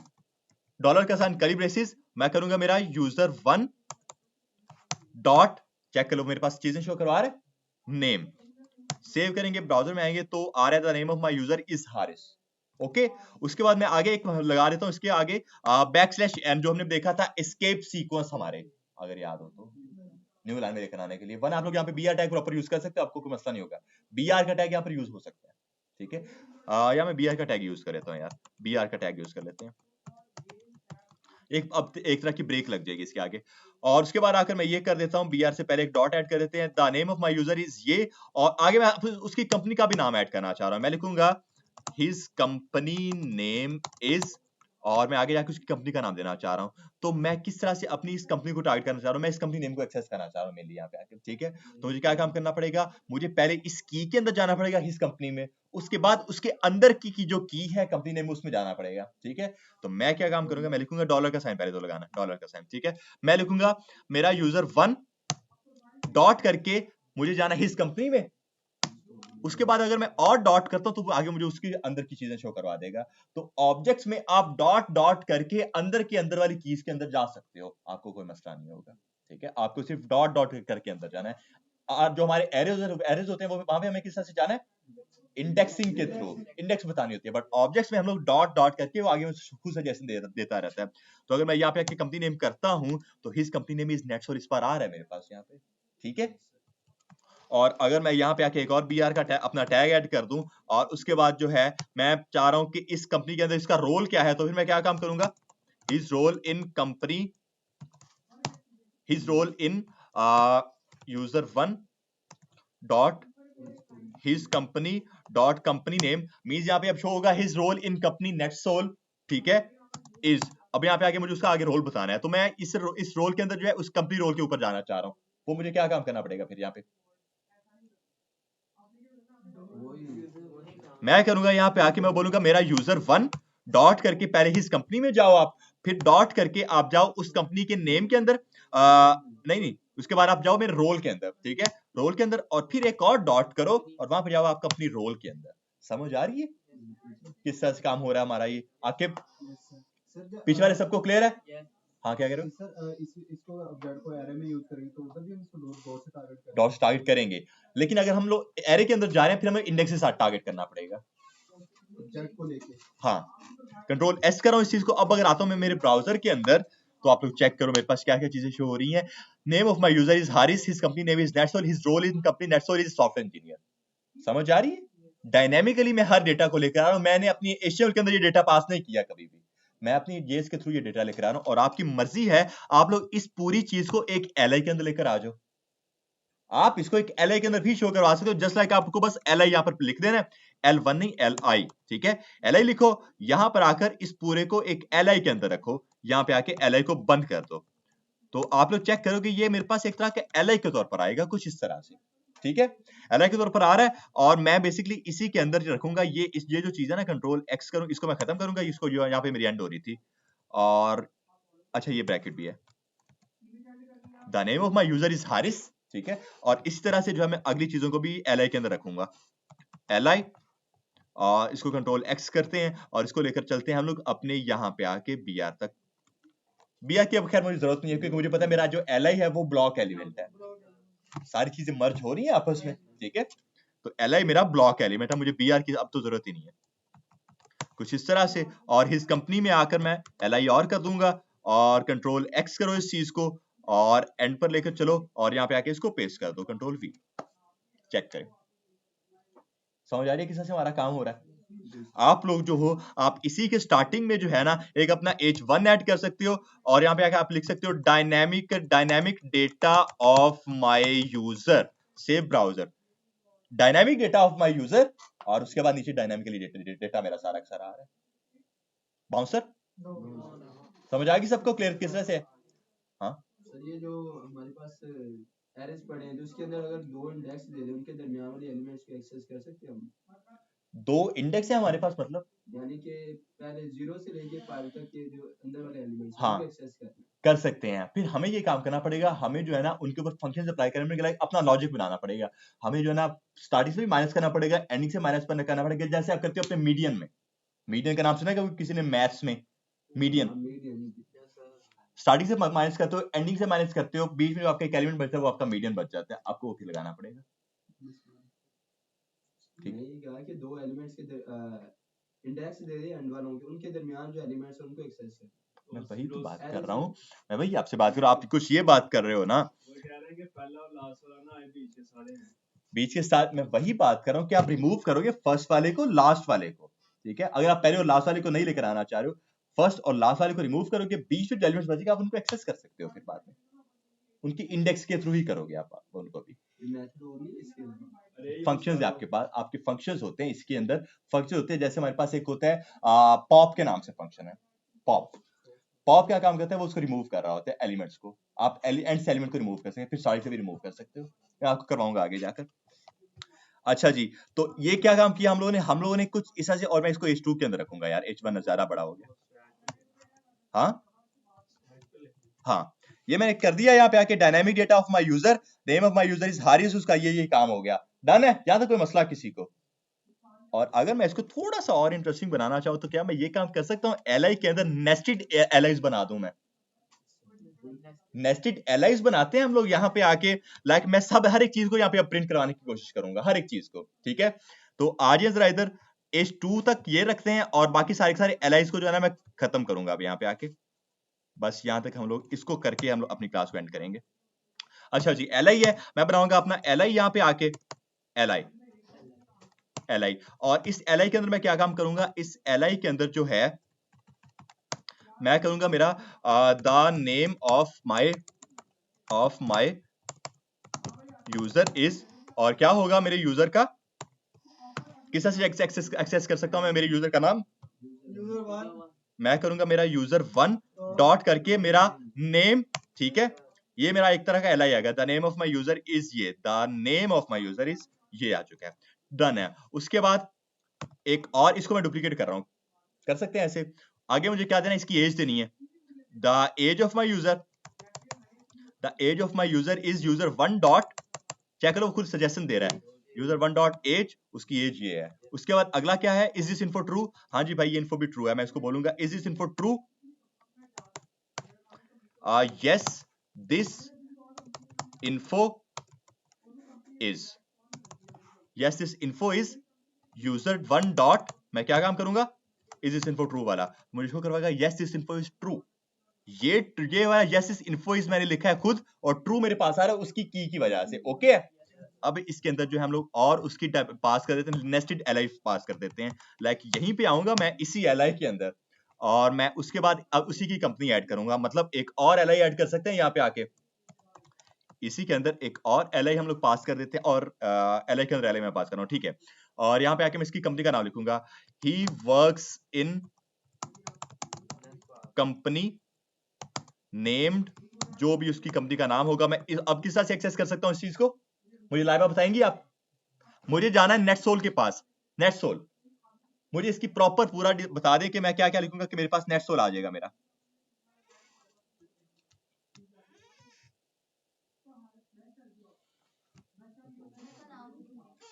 dollar का साइन करी ब्रेसिस, मैं करूंगा मेरा यूजर 1 डॉट, चेक कर लो मेरे पास चीजें शो करवा रहे, नेम, सेव करेंगे, ब्राउजर में आएंगे तो आ रहा है the name of my user is Haris, okay. उसके बाद मैं आगे एक लगा देता हूं, इसके आगे बैकस्लैश एन, जो हमने देखा था एस्केप सीक्वेंस हमारे, अगर याद हो तो, न्यू लाइन में लेकर आने के लिए वन, आप लोग यहाँ पे बीआर टैग प्रॉपर यूज कर सकते हो, आपको कोई मसला नहीं होगा, बीआर का टैग यहाँ पर यूज हो सकता है, ठीक है। या मैं बीआर का टैग यूज कर लेता हूँ यार, बीआर का टैग यूज कर लेते हैं, अब एक तरह की ब्रेक लग जाएगी इसके आगे। और उसके बाद आकर मैं ये कर देता हूँ, बीआर से पहले एक डॉट ऐड कर देते हैं, the name of my user is ये, और आगे मैं उसकी कंपनी का भी नाम ऐड करना चाह रहा हूँ, मैं लिखूंगा हिज कंपनी नेम इज, और मैं आगे जाके उसकी कंपनी का नाम देना चाह रहा हूँ। तो मैं किस तरह से अपनी इस कंपनी को टारगेट करना चाह रहा हूँ, मैं इस कंपनी नेम को एक्सेस करना चाह रहा हूँ मेरे यहाँ पे आके, ठीक है। तो मुझे क्या काम करना पड़ेगा, मुझे पहले इस की के अंदर जाना पड़ेगा, हिज कंपनी में, उसके बाद उसके अंदर की जो की है कंपनी नेम, उसमें जाना पड़ेगा, ठीक है। तो मैं क्या काम करूंगा, मैं लिखूंगा डॉलर का साइन, पहले तो लगाना डॉलर का साइन, ठीक है। मैं लिखूंगा मेरा यूजर 1 डॉट करके मुझे जाना हिज कंपनी में, उसके बाद अगर मैं और डॉट करता हूं तो वो आगे मुझे उसके अंदर की चीजें शो करवा देगा। तो ऑब्जेक्ट्स में आप डॉट डॉट करके अंदर के अंदर वाली कीज के अंदर जा सकते हो, आपको कोई मसला नहीं होगा, ठीक है। आपको सिर्फ डॉट डॉट करके अंदर जाना है। जो हमारे एरेज होते हैं वो वहां पे हमें किस तरह से जाना है, इंडेक्सिंग के थ्रू इंडेक्स बतानी होती है, बट ऑब्जेक्ट्स में हम लोग डॉट डॉट करके वो आगे खुद सजेशन देता रहता है। तो अगर मैं यहाँ पे आके कंपनी नेम करता हूं तो his company name is nets और इस पर आ रहा है मेरे पास यहाँ पे, ठीक है। और अगर मैं यहाँ पे आके एक और बीआर का अपना टैग ऐड कर दूं और उसके बाद जो है मैं चाह रहा हूं कि इस कंपनी के अंदर इसका रोल क्या है, तो फिर मैं क्या काम करूंगा, his role in company, his role in user one dot his company dot company name means यहाँ पे अब शो होगा his role in company Netsol, ठीक है, इज। अब यहाँ पे आगे मुझे उसका आगे रोल बताना है, तो मैं इस रोल के अंदर जो है उस कंपनी रोल के ऊपर जाना चाह रहा हूँ, वो मुझे क्या काम करना पड़ेगा फिर यहाँ पे, मैं करूंगा यहाँ पे आके मैं बोलूंगा मेरा यूजर वन डॉट करके पहले ही इस कंपनी में जाओ आप, फिर डॉट करके आप जाओ उस कंपनी के नेम के अंदर, नहीं उसके बाद आप जाओ मेरे रोल के अंदर, ठीक है, रोल के अंदर, और फिर एक और डॉट करो और वहां पर जाओ आप अपनी रोल के अंदर। समझ आ रही है किस तरह से काम हो रहा है हमारा ये? आकिब पीछे वाले सबको क्लियर है? हाँ क्या कह रहे हो सर? इसको जेड को एरे में यूज करेंगे तो उधर भी हम इसको डॉट से टारगेट करेंगे, डॉट से टारगेट करेंगे, लेकिन अगर हम लोग एरे के अंदर जा रहे हैं फिर हमें इंडेक्स के साथ टारगेट करना पड़ेगा, जेड को लेके। हाँ, कंट्रोल एस कर रहा हूं इस चीज को। अब अगर आता हूं मैं मेरे ब्राउजर के अंदर तो आप लोग चेक करो मेरे पास क्या क्या चीजें शो हो रही हैं। Name of my user is Haris, his company name is Netsol, his role in company Netsol is software engineer. समझ आ रही है? डायनेमिकली मैं हर डेटा को लेकर आ रहा हूं, मैंने अपनी एचटीएमएल के अंदर ये डेटा पास नहीं किया कभी भी, मैं अपनी जेएस के थ्रू ये डेटा लेकर आ रहा हूं, और आपकी मर्जी है आप लोग इस पूरी चीज को एक एलआई के अंदर लेकर आ जाओ, आप इसको एक एलआई के अंदर भी शो करवा सकते हो, जस्ट लाइक आपको बस एलआई यहां पर लिख देना है, L1 नहीं LI, ठीक है, LI लिखो, यहां पर आकर इस पूरे को एक LI के अंदर रखो, यहां पे आके LI को बंद कर दो, तो आप लोग चेक करो कि ये मेरे पास एक तरह के LI के तौर पर आएगा कुछ इस तरह से, ठीक है, LI के तौर पर आ रहा है, और मैं बेसिकली इसी के अंदर रखूंगा ये जो चीज है ना, कंट्रोल एक्स करूं, इसको मैं खत्म करूंगा, इसको जो यहाँ पे मेरी एंड हो रही थी, और अच्छा ये ब्रैकेट भी है, the name of my user is Haris, ठीक है, और इस तरह से जो है मैं अगली चीजों को भी LI के अंदर रखूंगा, LI, और इसको कंट्रोल एक्स करते हैं और इसको लेकर चलते हैं हम लोग अपने यहाँ पे आके BR तक। BR की अब खैर मुझे जरूरत नहीं है क्योंकि मुझे पता है मेरा जो LI है वो ब्लॉक एलिमेंट है, सारी चीजें मर्ज हो रही हैं आपस में, ठीक है, तो LI मेरा ब्लॉक एलिमेंट है, मुझे BR की अब तो जरूरत ही नहीं है, कुछ इस तरह से। और हिज कंपनी में आकर मैं LI और कर दूंगा और कंट्रोल एक्स करो इस चीज को और एंड पर लेकर चलो और यहाँ पे आके इसको पेस्ट कर दो, कंट्रोल V, चेक करें। समझ आ रही है किस तरह से हमारा काम हो रहा है? आप लोग जो हो आप इसी के स्टार्टिंग में जो है ना एक अपना H1 ऐड कर सकते हो और यहाँ पे आके आप लिख सकते हो dynamic data of my user, save browser, dynamic data of my user, और उसके बाद नीचे डायनेमिकली डेटा मेरा सारा का सारा आ रहा है। बाउंसर समझ आ गई सबको क्लियर किस तरह से? हाँ सर ये जो हमारे पास एरेज पड़े हैं तो उसके अंदर अगर दो इंडेक्स दे दें उनके दरमियान वाले एलिमेंट्स को एक्सेस कर सकते हैं हम? दो इंडेक्स है हमारे पास, मतलब यानी कि पहले 0 से लेके 5 तक के जो अंदर वाले एलिमेंट्स हैं हाँ उनको एक्सेस करना है। कर सकते हैं, फिर हमें ये काम करना पड़ेगा, हमें जो है ना उनके ऊपर फंक्शन अप्लाई करने के लिए अपना लॉजिक बनाना पड़ेगा, हमें जो है ना स्टार्टिंग से भी माइनस करना पड़ेगा, एंडिंग से माइनस करना पड़ेगा, जैसे आप करते हो अपने मीडियन में, मीडियन का नाम सुना है कभी किसी ने मैथ्स में? मीडियन हाँ, मीडियन। स्टार्टिंग से माइनस करते हो, एंडिंग से माइनस करते हो, बीच में जो आपका एक एलिमेंट बचता है वो आपका मीडियन बच जाता है, आपको वो फिर लगाना पड़ेगा। ठीक। मैंने ये कहा कि दो एलिमेंट्स के इंडेक्स दे दे एंड वालों के उनके दरमियान जो एलिमेंट्स हैं उनको एक्सेस कर। मैं वही तो बात एरे कर रहा से हूँ, मैं वही आपसे बात कर रहा हूँ, आप कुछ ये बात कर रहे हो ना, वो कह रहे हैं कि पहला और लास्ट वाला ना बीच के सारे हैं। बीच के साथ मैं वही बात कर रहा हूँ कि आप रिमूव करोगे फर्स्ट वाले को लास्ट वाले को, ठीक है, अगर आप पहले और लास्ट वाले को नहीं लेकर आना चाह रहे हो, फर्स्ट और लास्ट वाले को रिमूव करोगे, बीच में जो एलिमेंट्स बचेगा आप उनको एक्सेस कर सकते हो, फिर बाद में उनकी इंडेक्स के थ्रू ही करोगे आप उनको भी। मेथड और नहीं इसके अंदर अरे ये फंक्शंस है उसका आपके पास, आपके फंक्शंस होते हैं इसके अंदर, फंक्शन होते हैं, जैसे हमारे पास एक होता है पॉप के नाम से फंक्शन है, पॉप, पॉप क्या काम करता है, वो उसको रिमूव कर रहा होता है एलिमेंट्स को, आप एंड से एलिमेंट को रिमूव कर सकते हैं, फिर साइड से भी रिमूव कर सकते हो, मैं आपको करवाऊंगा आगे जाकर। अच्छा जी, तो ये क्या काम किया हम लोगों ने कुछ इस तरह से, और मैं इसको H2 के अंदर रखूंगा यार, H1 ज्यादा बड़ा हो गया, हाँ हाँ, ये मैंने कर दिया यहाँ पे आके, dynamic data of my user, name of my user is Haris, उसका ये काम हो गया, डन है, यहाँ तक कोई मसला किसी को? और अगर मैं इसको थोड़ा सा और इंटरेस्टिंग बनाना चाहूँ तो क्या मैं ये काम कर सकता हूँ, LI के अंदर नेस्टेड LIs बना दूं मैं, नेस्टेड एलाइज बनाते हैं हम लोग यहाँ पे आके। लाइक मैं सब हर एक चीज को यहाँ पे प्रिंट करवाने की कोशिश करूंगा, हर एक चीज को, ठीक है। तो आज जरा इधर एज 2 तक ये रखते हैं और बाकी सारे एलाइज को जो है ना मैं खत्म करूंगा अब यहाँ पे आके। बस यहाँ तक हम लोग इसको करके हम लोग अपनी क्लास को एंड करेंगे। अच्छा जी, एलआई है, मैं बनाऊंगा अपना एलआई यहाँ पे आके, एलआई एलआई। और इस एलआई के अंदर मैं क्या काम करूंगा, इस एलआई के अंदर जो है मैं करूंगा मेरा the name of my user is, और क्या होगा मेरे यूजर का, किस तरह से एक्सेस कर सकता हूं मैं मेरे यूजर का नाम, मैं करूंगा मेरा यूजर 1 डॉट करके मेरा नेम, ठीक है। ये मेरा एक तरह का एलआई आएगा, the name of my user is, ये the name of my user is, ये आ चुका है, डन है। उसके बाद एक और, इसको मैं डुप्लीकेट कर रहा हूं, कर सकते हैं ऐसे। आगे मुझे क्या देना, इसकी एज देनी है, the age of my user, the age of my user is user 1 dot, check करो खुद सजेशन दे रहा है, यूजर 1 डॉट एज, उसकी एज ये है। उसके बाद अगला क्या है, इज दिस इन्फो ट्रू, हाँ जी भाई ये इन्फो भी ट्रू है, मैं इसको बोलूंगा is this info true, yes this info is, yes this info is user 1 dot, मैं क्या काम करूंगा, is this info true वाला मुझे शो करवाएगा yes this info is true, ये वाला yes this info is मैंने लिखा है खुद और true मेरे पास आ रहा है उसकी की वजह से, ओके। अब इसके अंदर जो है हम लोग और उसकी पास कर देते हैं, नेस्टेड एलआई पास कर देते हैं। लाइक यहीं पे आऊंगा मैं इसी एलआई के अंदर और मैं उसके बाद अब उसी की कंपनी ऐड करूंगा, मतलब एक और एलआई ऐड कर सकते हैं यहाँ पे आके, इसी के अंदर एक और एलआई हम लोग पास कर देते हैं और एलआई के अंदर एलआई मैं पास कर रहा हूँ, ठीक है। और यहाँ पे आके मैं इसकी कंपनी का नाम लिखूंगा, he works in company named, जो भी उसकी कंपनी का नाम होगा। मैं अब किस तरह से एक्सेस कर सकता हूँ इस चीज को, मुझे लाइबा बताएंगी आप, मुझे जाना है नेटसोल के पास, नेटसोल मुझे इसकी प्रॉपर पूरा बता दे कि मैं क्या क्या लिखूंगा कि मेरे पास नेटसोल आ जाएगा मेरा।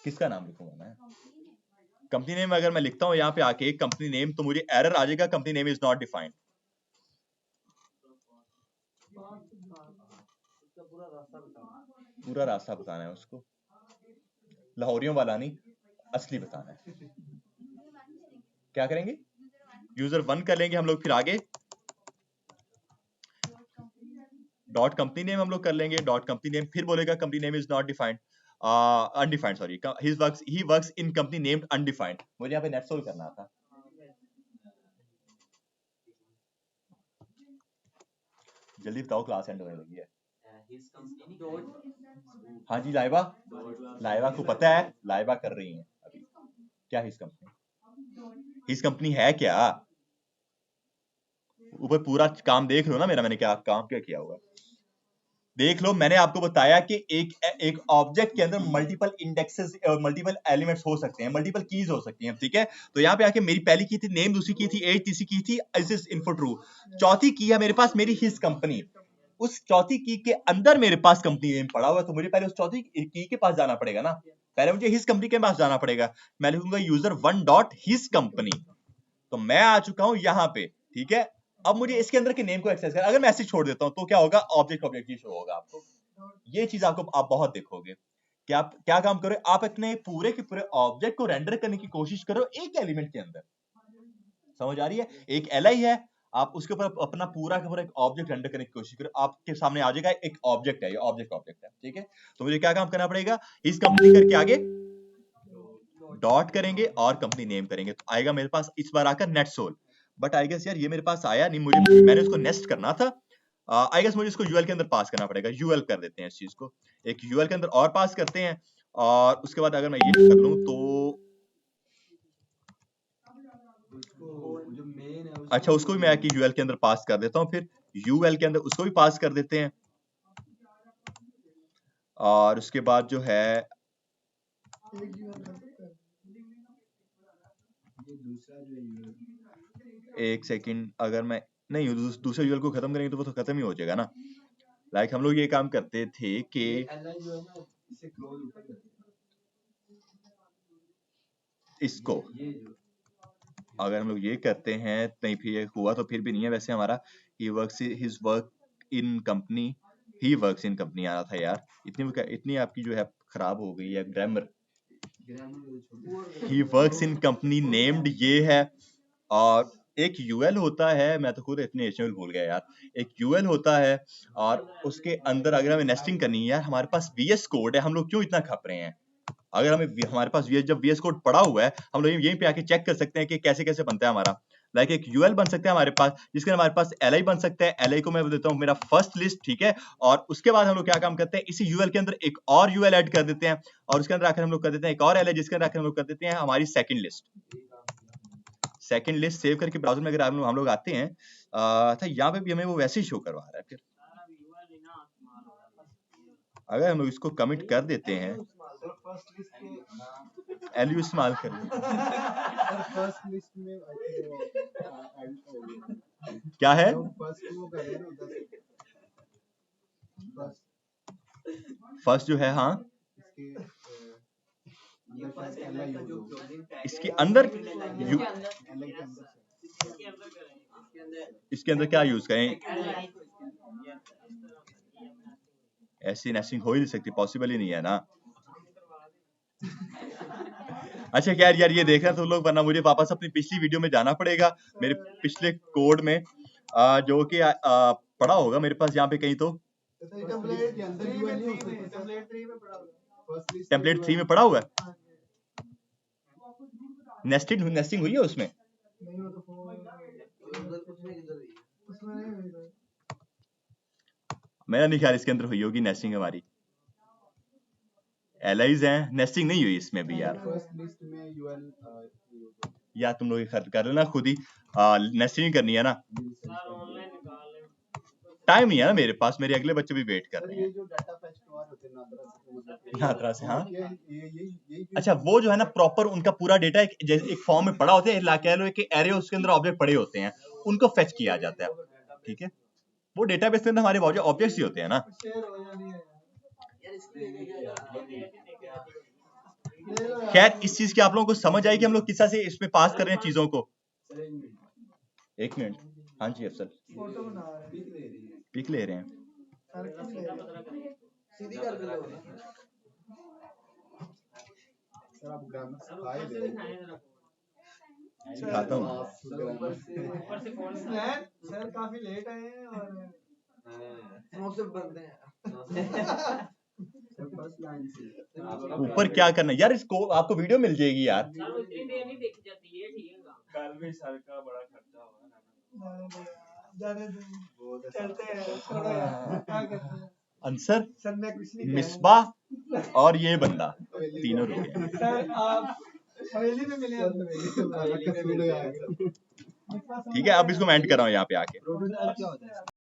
किसका नाम लिखूंगा मैं, कंपनी नेम अगर मैं लिखता हूं यहाँ पे आके कंपनी नेम, तो मुझे एरर आ जाएगा, company name is not defined. पूरा रास्ता बताना है उसको, लाहौरियों वाला नहीं, असली बताना है। क्या करेंगे, यूजर 1 कर लेंगे हम लोग, फिर आगे डॉट कंपनी नेम हम लोग कर लेंगे, डॉट कंपनी नेम, फिर बोलेगा company name is not defined, undefined sorry, he works in company named undefined, मुझे यहाँ पे नेटसोल करना था। जल्दी बताओ क्लास एंड होने लगी है। हाँ जी लाइबा, लाइबा को पता है, लाइबा कर रही हैं अभी, क्या हिज कंपनी, हिज कंपनी है क्या, ऊपर पूरा काम देख लो ना मेरा, मैंने क्या काम क्या किया हुआ देख लो। मैंने आपको बताया कि एक ऑब्जेक्ट के अंदर मल्टीपल इंडेक्सेस और मल्टीपल एलिमेंट्स हो सकते हैं, मल्टीपल कीज हो सकती हैं, ठीक है। तो यहाँ पे आके मेरी पहली की थी नेम, दूसरी की थी एज, तीसरी की थी इज दिस इन्फो ट्रू, चौथी की है मेरे पास मेरी हिज कंपनी, उस चौथी की के अंदर मेरे पास कंपनी नेम पड़ा हुआ है, तो मुझे पहले उस चौथी की के पास जाना पड़ेगा ना, पहले मुझे हिज कंपनी के पास जाना पड़ेगा। मैं लिखूंगा यूजर 1 डॉट हिज कंपनी, तो मैं आ चुका हूं यहाँ पे, ठीक है। अब मुझे इसके अंदर के नेम को एक्सेस करना, अगर मैं ऐसे छोड़ देता हूं तो क्या होगा, ऑब्जेक्ट ही शो होगा आपको। ये चीज आपको आप बहुत देखोगे कि आप क्या काम करो, आप इतने पूरे के पूरे ऑब्जेक्ट को रेंडर करने की कोशिश करो एक एलिमेंट के अंदर, समझ आ रही है, एक एलआई है, आप उसके ऊपर अपना पूरा का पूरा एक ऑब्जेक्ट रेंडर करने की कोशिश करो, आपके सामने आ जाएगा एक ऑब्जेक्ट है, ये ऑब्जेक्ट है, ठीक है। तो मुझे क्या काम करना पड़ेगा, इस कंपनी करके आगे डॉट करेंगे और कंपनी नेम करेंगे, तो आएगा मेरे पास इस बार आकर नेटसोल। बट आई गेस यार ये मेरे पास आया नहीं, मुझे मैंने उसको नेस्ट करना था, आई गेस मुझे इसको यूएल के अंदर पास करना पड़ेगा, यूएल कर देते हैं इस चीज को, एक यूएल के अंदर और पास करते हैं। और उसके बाद अगर मैं ये कर लूं तो उसको जो मेन है अच्छा, उसको भी मैं कि यूएल के अंदर पास कर देता हूं, फिर यूएल के अंदर उसको भी पास कर देते हैं। और उसके बाद जो है ये दूसरा जो यूएल, एक सेकंड, अगर मैं नहीं दूसरे यूएल को खत्म करेंगे तो वो तो खत्म ही हो जाएगा ना। लाइक हम लोग ये काम करते थे कि एलआई जो है ना इसे क्लोज ऊपर कर देना, इसको ये जो अगर हम लोग ये करते हैं नहीं, फिर ये हुआ तो फिर भी नहीं है वैसे हमारा, he works his work in company, he works in company आना था यार, इतनी आपकी जो है खराब हो गई है grammar. He works in company named ये है, और एक यूएल होता है, मैं तो खुद इतने एचटीएमएल भूल गया यार, एक यूएल होता है और उसके अंदर अगर हमें नेस्टिंग करनी है यार, हमारे पास वीएस कोड है, हम लोग क्यों इतना खप रहे हैं? अगर हमारे पास जब वीएस कोड पड़ा हुआ है, हम लोग यहीं पे आके चेक कर सकते हैं कि कैसे कैसे बनता है हमारा। लाइक एक यूएल बन सकता है हमारे पास, जिसके हमारे पास एलआई बन सकता है, एलआई को मैं देता हूँ मेरा फर्स्ट लिस्ट, ठीक है, और उसके बाद हम लोग क्या काम करते हैं, इसी यूएल के अंदर एक और यूएल ऐड कर देते हैं, और उसके अंदर आकर हम लोग कर देते हैं एक और एलआई, जिसके अंदर आकर हम लोग कर देते हैं हमारी सेकंड लिस्ट सेव करके ब्राउजर में अगर हम लोग आते हैं, था यहाँ पे भी हमें वो वैसे ही शो करवा रहा है। फिर अगर हम लोग इसको कमिट कर देते हैं, एलयू इस्तेमाल कर क्या है, फर्स्ट जो है, हाँ इसके अंदर इसके अंदर क्या यूज करें, ऐसी नेस्टिंग हो ही नहीं सकती, पॉसिबल ही नहीं है ना। अच्छा खैर यार, ये देख रहे हैं तुम लोग, वरना मुझे वापस अपनी पिछली वीडियो में जाना पड़ेगा, मेरे पिछले कोड में, जो कि पड़ा होगा मेरे पास यहाँ पे कहीं, तो टेम्पलेट 3 में पड़ा हुआ है, नेस्टिंग हुई है उसमें। मेरा नहीं ख्याल इसके अंदर हुई होगी नेस्टिंग हमारी, एलाइज हैं, नेस्टिंग नहीं हुई इसमें भी यार। या तुम लोग खर्च कर लेना खुद ही, नेस्टिंग करनी है ना, टाइम नहीं है ना मेरे पास, मेरे अगले बच्चे भी वेट कर रहे हैं नादरा से। हाँ अच्छा, वो जो है ना प्रॉपर उनका पूरा डेटा एक फॉर्म में पड़ा होता है, कह लो कि एरे, उसके अंदर ऑब्जेक्ट पड़े होते हैं, उनको फेच किया जाता है, ठीक है, वो डेटाबेस के अंदर हमारे ऑब्जेक्ट्स ही होते हैं ना। खैर इस चीज की आप लोगों को समझ आई कि हम लोग किस तरह से इसमें पास कर रहे हैं चीजों को। एक मिनट, हाँ जी अफसर, पिक ले रहे हैं, सिखाता हूँ। सर काफी लेट आए हैं और बनते हैं। ऊपर क्या करना यार, इसको आपको वीडियो मिल जाएगी यार। कल भी सर का बड़ा खर्चा होगा, चलते हैं। आंसर सर मैं कुछ नहीं, मिसबाह और ये बंदा तीनों रुके। सर आप हवेली में मिले, ठीक है, अब इसको मैं एंड कर रहा हूँ यहाँ पे आके।